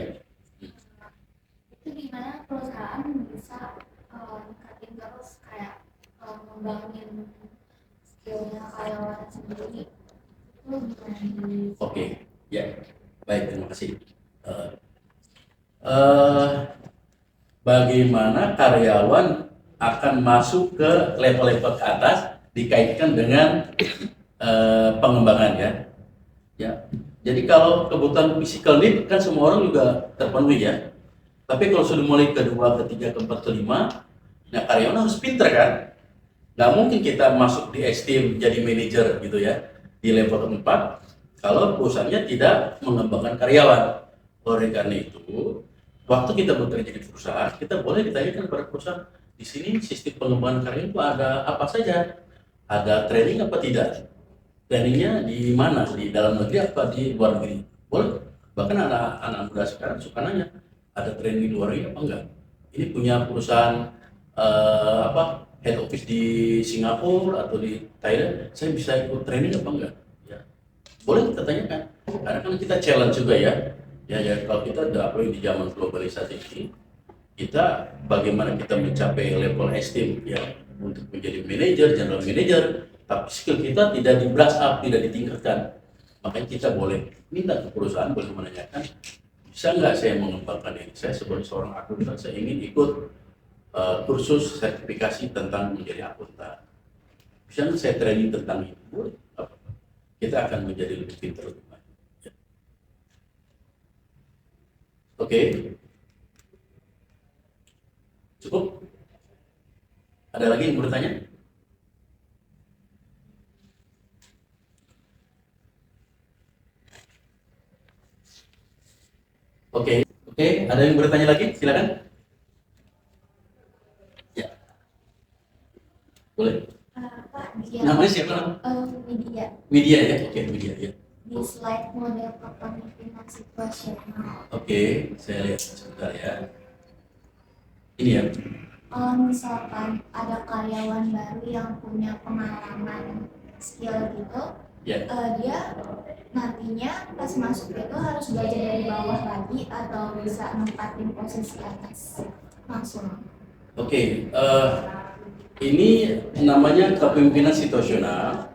itu gimana perusahaan bisa ningkatin terus kayak ngembangin skillnya karyawan sendiri, itu gimana di Oke, ya, baik, terima kasih. Bagaimana karyawan akan masuk ke level-level ke atas dikaitkan dengan pengembangan ya. Ya, jadi kalau kebutuhan physical need kan semua orang juga terpenuhi ya. Tapi kalau sudah mulai kedua, ketiga, keempat, kelima, nah karyawan harus pinter kan. Nggak mungkin kita masuk di esteem jadi manajer gitu ya di level keempat kalau perusahaannya tidak mengembangkan karyawan. Oleh karena itu, waktu kita bekerja di perusahaan, kita boleh ditanyakan kepada perusahaan, di sini sistem pengembangan karyawan itu ada apa saja? Ada training apa tidak? Trainingnya di mana? Di dalam negeri apa di luar negeri? Boleh. Bahkan anak-anak muda sekarang suka nanya, ada training di luar negeri apa enggak? Ini punya perusahaan head office di Singapura atau di Thailand, saya bisa ikut training apa enggak? Ya, boleh kita tanyakan. Karena kan kita challenge juga ya. Ya kalau kita udah apalagi di zaman globalisasi ini, kita bagaimana kita mencapai level esteem ya untuk menjadi manajer, general manager, tapi skill kita tidak di brush up, tidak ditingkatkan. Makanya kita boleh minta ke perusahaan, boleh menanyakan, bisa nggak saya mengembangkan ini? Saya sebagai seorang akuntan, saya ingin ikut kursus sertifikasi tentang menjadi akuntan. Bisa nggak saya training tentang itu? Boleh. Kita akan menjadi lebih pintar lebih banyak. Ya. Oke. Cukup? Ada lagi yang bertanya? Oke, ada yang bertanya lagi? Silakan. Ya, boleh. Pak, dia Namanya siapa? media Media ya? Oke, media ya. di slide model kepemimpinan situasional. Oke, saya lihat sebentar ya. Ini ya. Kalau misalkan ada karyawan baru yang punya pengalaman skill gitu, Ya. dia nantinya pas masuk itu harus belajar dari bawah lagi atau bisa nempatin posisi atas langsung. Oke, ini namanya kepemimpinan situasional.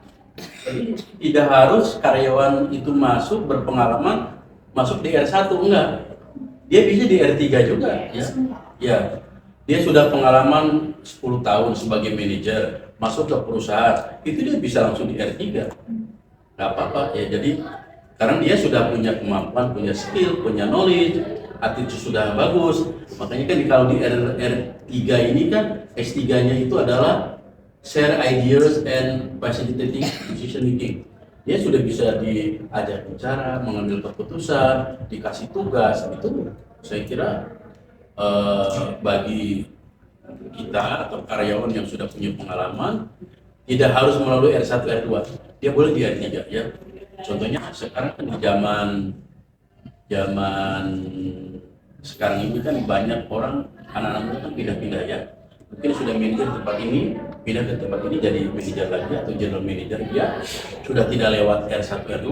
Tidak harus karyawan itu masuk berpengalaman masuk di R1, enggak. Dia bisa di R3 juga ya. Ya. Dia sudah pengalaman 10 tahun sebagai manajer, masuk ke perusahaan, itu dia bisa langsung di R3. Nggak apa-apa ya. Jadi karena dia sudah punya kemampuan, punya skill, punya knowledge, attitude sudah bagus. Makanya kan kalau di R3 ini kan S3-nya itu adalah share ideas and facilitating decision making. Dia sudah bisa diajak bicara, mengambil keputusan, dikasih tugas. Itu saya kira bagi kita atau karyawan yang sudah punya pengalaman Tidak harus melalui R1, R2. Dia boleh di R3 ya. Contohnya sekarang kan di zaman zaman sekarang ini kan banyak orang anak-anak muda kan pindah-pindah ya. Mungkin sudah manajer tempat ini, pindah ke tempat ini jadi manajer lagi atau general manager, dia sudah tidak lewat R1, R2.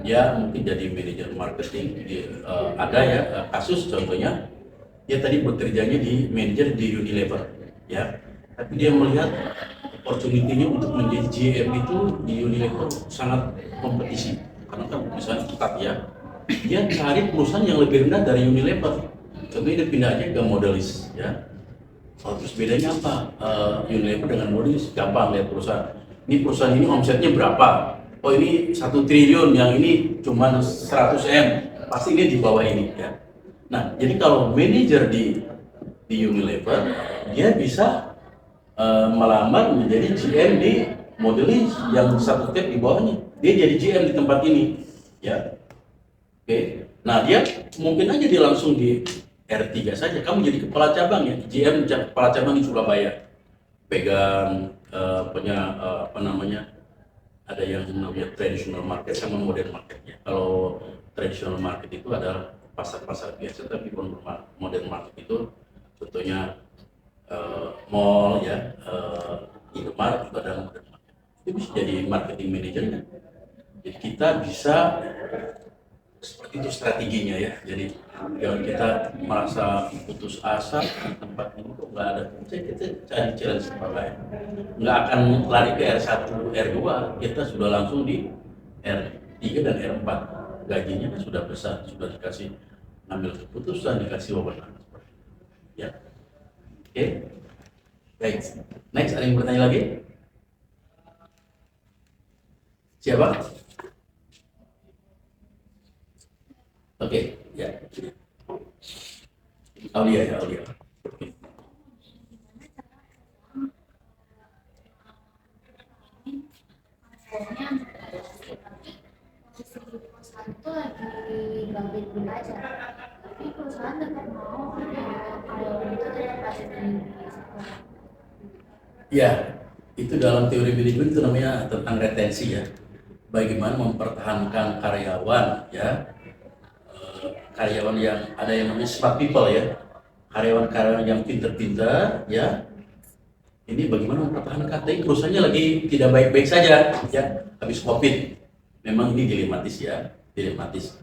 Dia mungkin jadi manajer marketing. Ada ya kasus contohnya, dia tadi bekerjanya di manajer di Unilever ya. Tapi dia melihat opportunity-nya untuk menjadi GM itu di Unilever sangat kompetisi. Karena kan misalnya ketat ya. Dia cari perusahaan yang lebih rendah dari Unilever. Contohnya dia pindah aja ke Modelis ya. Terus bedanya apa? Unilever dengan Modelis gampang lihat perusahaan. Ini perusahaan ini omsetnya berapa? Oh ini 1 triliun, yang ini cuma 100 M. Pasti ini di bawah ini ya. Nah, jadi kalau manajer di Unilever, dia bisa melamar menjadi GM di Modelis yang satu step di bawahnya. Dia jadi GM di tempat ini ya. Oke. Nah, dia mungkin aja dia langsung di R3 saja. Kamu jadi kepala cabang ya, GM kepala cabang di Surabaya. Pegang apa namanya? Ada yang namanya traditional market sama modern marketnya. Kalau traditional market itu adalah pasar-pasar biasa, tapi modern market itu contohnya mall ya, Indomaret juga ada modern market. Itu bisa jadi marketing manajernya. Jadi kita bisa seperti itu strateginya ya. Jadi kalau kita merasa putus asa di tempat ini kok nggak ada kerja, kita cari challenge tempat lain. Nggak akan lari ke R1, R2, kita sudah langsung di R3 dan R4. Gajinya kan sudah besar, sudah dikasih ngambil keputusan, dikasih wewenang. Ya, oke. Baik. Next, ada yang bertanya lagi? Siapa? Oke, ya. Aulia ya, Aulia. Oke. Posisi perusahaan itu lagi bagus aja, tapi perusahaan tetap mau kalau itu tetap ada di sekolah. Ya, itu dalam teori manajemen itu namanya tentang retensi ya. Bagaimana mempertahankan karyawan ya. Karyawan yang ada yang namanya smart people ya, karyawan-karyawan yang pinter-pinter ya. Ini bagaimana mempertahankan, tapi perusahaannya lagi tidak baik-baik saja ya, habis COVID. Memang ini dilematis ya, dilematis.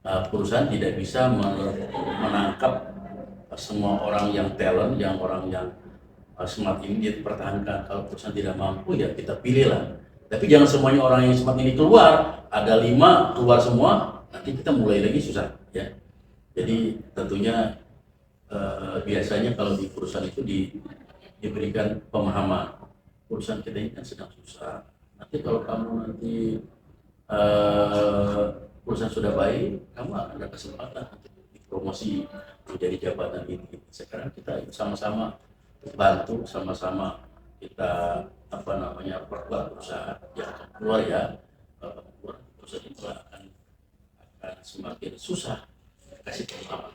Perusahaan tidak bisa menangkap semua orang yang talent, yang orang yang smart ini dipertahankan. Kalau perusahaan tidak mampu ya kita pilih lah. Tapi jangan semuanya orang yang smart ini keluar, ada 5 keluar semua, nanti kita mulai lagi susah ya. Jadi tentunya biasanya kalau di perusahaan itu diberikan pemahaman, perusahaan kita ini kan sedang susah. Nanti kalau kamu nanti perusahaan sudah baik, kamu akan ada kesempatan untuk dipromosi menjadi jabatan ini. Sekarang kita sama-sama bantu, sama-sama kita perkuat perusahaan yang akan keluar ya. Keluar perusahaan itu akan semakin susah. Kasih pengalaman.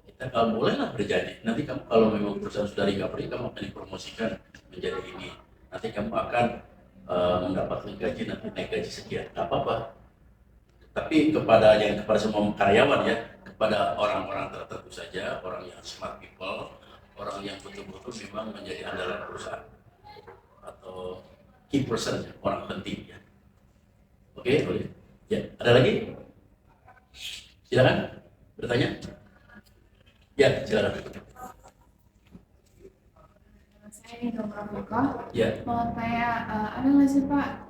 Kita kalau bolehlah berjanji. Nanti kamu kalau memang perusahaan sudah recovery, kamu akan dipromosikan menjadi ini. Nanti kamu akan mendapatkan gaji, nanti naik gaji sekian. Nggak apa-apa. Tapi kepada semua karyawan ya, kepada orang-orang tertentu saja, orang yang smart people, orang yang betul-betul memang menjadi andalan perusahaan atau key person, orang penting ya. Oke, boleh. Ya, ada lagi? Silakan. Bertanya? Ya, silakan. Saya ini Dr. Pramuka. Ya. Mau tanya, ada nggak sih Pak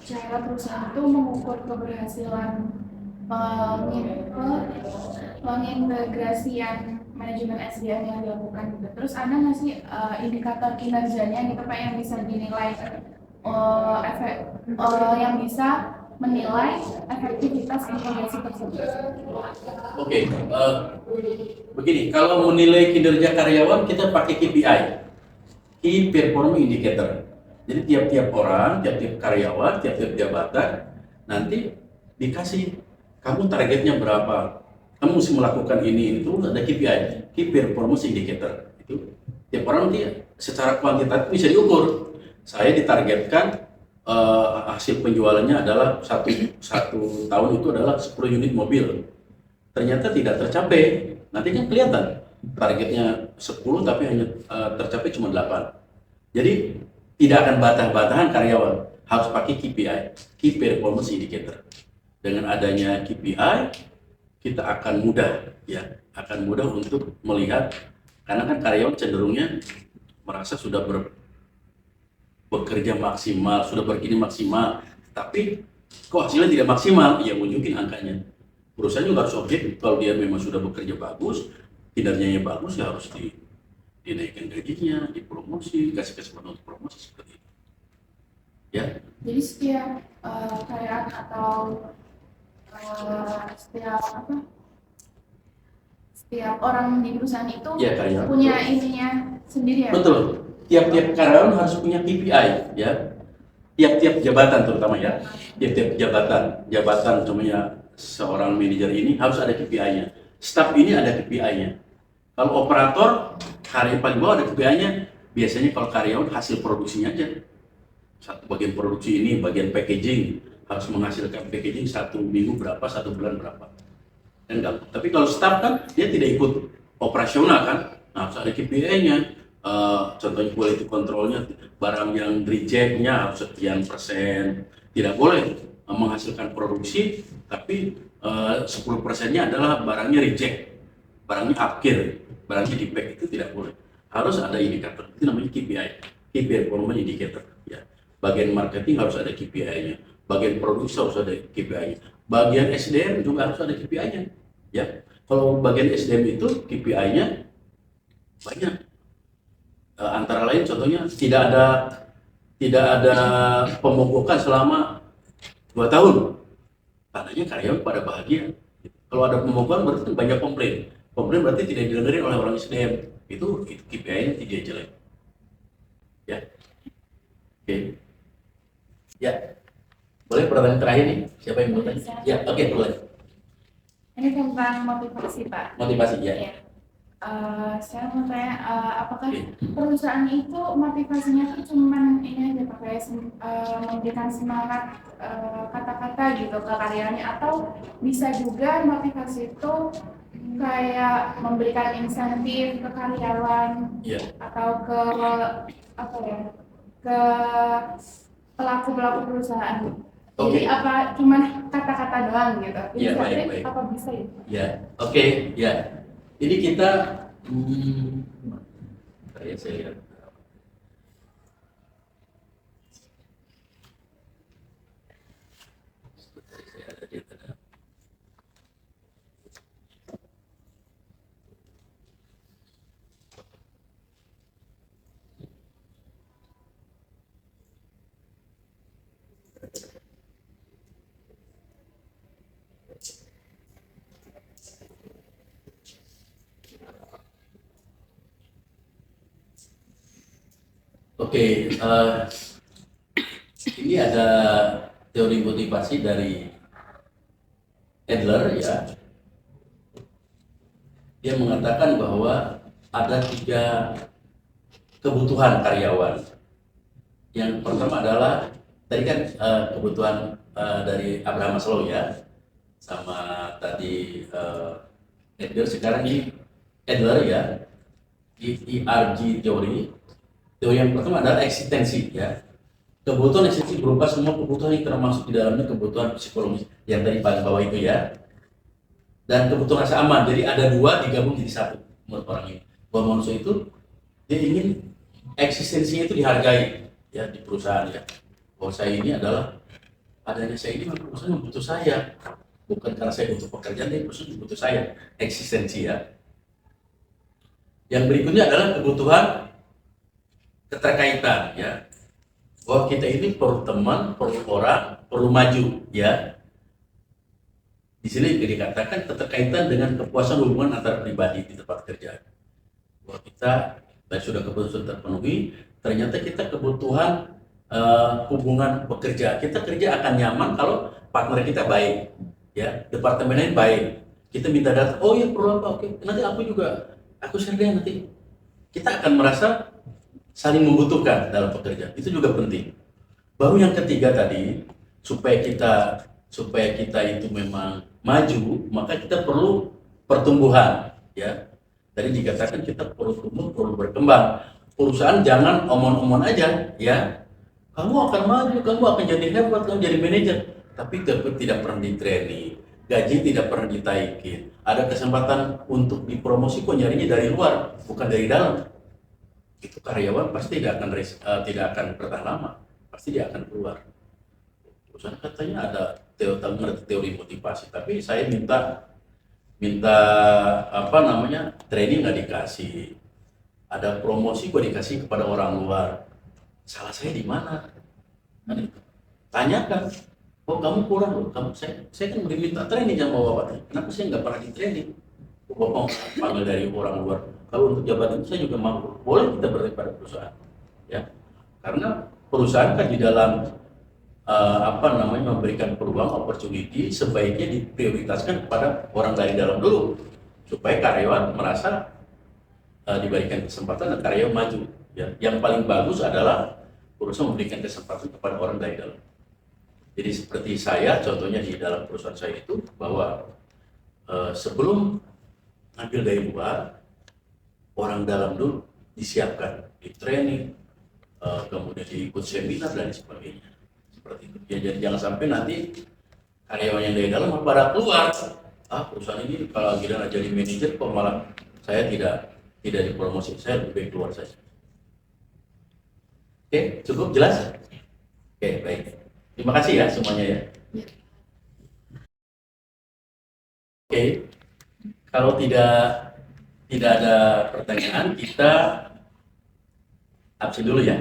cara perusahaan itu mengukur keberhasilan pengintegrasian manajemen SDM yang dilakukan gitu. Terus ada nggak sih indikator kinerjanya gitu Pak yang bisa dinilai yang bisa menilai efektivitas integrasi tersebut? Oke, begini, kalau menilai kinerja karyawan kita pakai KPI, Key Performance Indicator. Jadi tiap-tiap orang, tiap-tiap karyawan, tiap-tiap jabatan nanti dikasih kamu targetnya berapa, kamu mesti melakukan ini, itu ada KPI, Key Performance Indicator. Itu tiap orang nanti secara kuantitatif bisa diukur. saya ditargetkan hasil penjualannya adalah satu tahun itu adalah 10 unit mobil. Ternyata tidak tercapai. Nanti kan kelihatan targetnya 10 tapi hanya tercapai cuma 8. Jadi tidak akan batah-batahan karyawan, harus pakai KPI, Key Performance Indicator. Dengan adanya KPI, kita akan mudah untuk melihat, karena kan karyawan cenderungnya merasa sudah bekerja maksimal, sudah berkini maksimal, tapi kok hasilnya tidak maksimal, ya nunjukin angkanya. Perusahaan juga harus objektif. Kalau dia memang sudah bekerja bagus, kinerjanya bagus, ya harus dinaikkan gajinya, dipromosi, dikasih kesempatan untuk promosi seperti itu. Ya. Jadi setiap karyawan atau setiap orang di perusahaan itu Ya, karyawan. punya ininya sendiri ya? Betul. Tiap-tiap karyawan harus punya KPI, ya. Tiap-tiap jabatan terutama ya. Tiap-tiap jabatan contohnya seorang manajer ini harus ada KPI-nya. Staf ini ada KPI-nya. Kalau operator, karyawan paling bawah ada KPI-nya. Biasanya kalau karyawan hasil produksinya aja. Satu bagian produksi ini, bagian packaging, harus menghasilkan packaging 1 minggu berapa, 1 bulan berapa. Dan tapi kalau staf kan, dia tidak ikut operasional kan, nah, harus ada KPI-nya. Contohnya quality controlnya, barang yang rejectnya harus sekian persen. Tidak boleh menghasilkan produksi, tapi 10%-nya adalah barangnya reject, barangnya akhir, barangnya defect, itu tidak boleh. Harus ada indikator, itu namanya KPI, Key Performance Indicator. Ya. Bagian marketing harus ada KPI-nya, bagian produksi harus ada KPI-nya, bagian SDM juga harus ada KPI-nya. Ya. Kalau bagian SDM itu KPI-nya banyak. Antara lain contohnya tidak ada pemogokan selama 2 tahun. Tandanya karyawan pada bahagia. Kalau ada pemogokan berarti banyak komplain. Komplain berarti tidak didengarin oleh orang SDM. Itu KPI-nya tidak jelek. Ya. Oke. Ya. Boleh pertanyaan terakhir nih? Siapa yang mau tanya? Ya, oke, boleh. Ini tentang motivasi, Pak. Motivasi ya. Ya. Saya mau tanya, apakah perusahaan itu motivasinya tuh cuman ini aja pakai memberikan semangat kata-kata gitu ke karyawannya, atau bisa juga motivasi itu kayak memberikan insentif ke karyawan atau ke ke pelaku perusahaan. Jadi apa cuman kata-kata doang gitu? Iya, baik. Apa bisa ya? Ya, oke, ya. Ini kita, saya lihat. Oke, ini ada teori motivasi dari Adler ya. Dia mengatakan bahwa ada 3 kebutuhan karyawan. Yang pertama adalah tadi kan kebutuhan dari Abraham Maslow ya, sama tadi Adler. Sekarang ini Adler ya, ERG teori. Teori yang pertama adalah eksistensi ya. Kebutuhan eksistensi berupa semua kebutuhan yang termasuk di dalamnya kebutuhan psikologis yang tadi paling bawah itu ya. Dan kebutuhan rasa aman. Jadi ada 2 digabung jadi 1 menurut orang ini. Bahwa manusia itu dia ingin eksistensinya itu dihargai ya di perusahaan ya. Bahwa saya ini adalah adanya saya ini, perusahaan butuh saya. Bukan karena saya butuh pekerjaan, tapi perusahaan butuh saya. Eksistensi ya. Yang berikutnya adalah kebutuhan keterkaitan ya, bahwa kita ini perlu teman, perlu orang, perlu maju ya. Di sini dikatakan keterkaitan dengan kepuasan hubungan antar pribadi di tempat kerja. Bahwa kita sudah kebutuhan terpenuhi, ternyata kita kebutuhan hubungan bekerja. Kita kerja akan nyaman kalau partner kita baik ya, departemen lain baik. Kita minta data, oh ya perlu apa, oke, nanti aku share deh nanti. Kita akan merasa saling membutuhkan dalam pekerjaan. Itu juga penting. Baru yang ketiga tadi, supaya kita itu memang maju, maka kita perlu pertumbuhan, ya. Tadi dikatakan kita perlu tumbuh, perlu berkembang. Perusahaan jangan omong-omong aja, ya. Kamu akan maju, kamu akan jadi hebat, kamu jadi manajer, tapi tidak pernah di training, gaji tidak pernah ditaikin. Ada kesempatan untuk dipromosi kok nyarinya dari luar, bukan dari dalam. Itu karyawan pasti tidak akan bertahan lama, pasti dia akan keluar. Perusahaan katanya ada teori motivasi, tapi saya minta training nggak dikasih, ada promosi kok dikasih kepada orang luar. Salah saya di mana? Tanyakan, oh kamu kurang loh, saya kan udah minta training sama bapak, kenapa saya nggak pernah di training? Bapak panggil dari orang luar, kalau untuk jabatan saya juga mampu, boleh kita bertanya pada perusahaan, ya, karena perusahaan kan di dalam memberikan peluang opportunity sebaiknya diprioritaskan kepada orang dari dalam dulu, supaya karyawan merasa diberikan kesempatan dan karyawan maju. Ya. Yang paling bagus adalah perusahaan memberikan kesempatan kepada orang dari dalam. Jadi seperti saya, contohnya di dalam perusahaan saya itu, bahwa sebelum ambil dari luar, orang dalam dulu disiapkan, di training, kemudian diikut seminar dan sebagainya. Seperti itu. Ya, jadi jangan sampai nanti karyawan yang dari dalam pada keluar. Perusahaan ini kalau giliran jadi manajer kok malah saya tidak dipromosi, saya lebih baik keluar saja. Oke, cukup jelas? Oke, baik. Terima kasih ya semuanya ya. Oke, kalau tidak ada pertanyaan, kita absen dulu ya.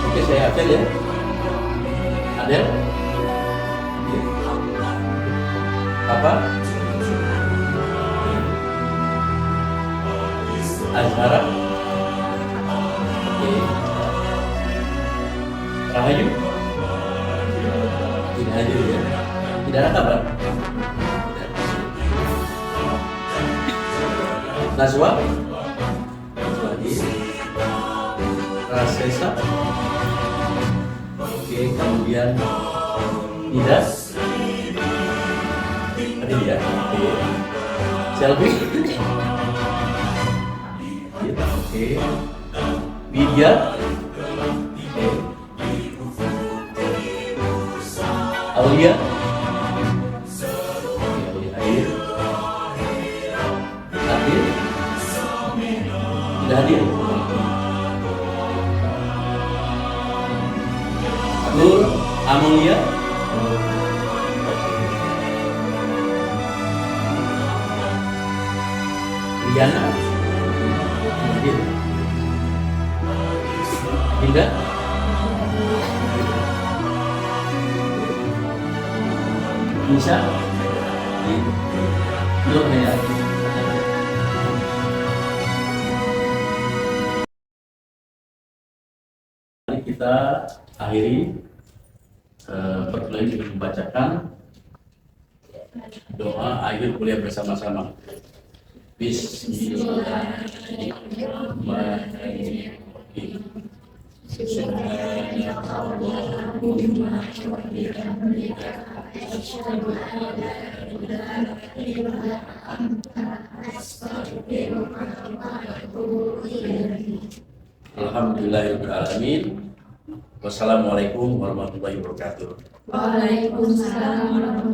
Oke, saya Adel ya. Adel? Apa? Azhara? Oke. Rahayu? Tidak hadir ya. Tidak ada kabar? Nazwa? Nazwa hadir. Rasesa? Oke, kemudian tidak hadir ya. Oke. Selvi? Oke. Widya? Oke. Aulia? Oke, Aulia hadir. Hadir? Tidak hadir? Nur Amelia? Riana? Hadir. Dinda? Nisa? Nur ya. Mari kita akhiri pertemuan ini dengan membacakan doa akhir kuliah bersama-sama. Bismillahirrahmanirrahim. Alhamdulillahirabbil alamin. Wassalamualaikum warahmatullahi wabarakatuh. Waalaikumsalam warahmatullahi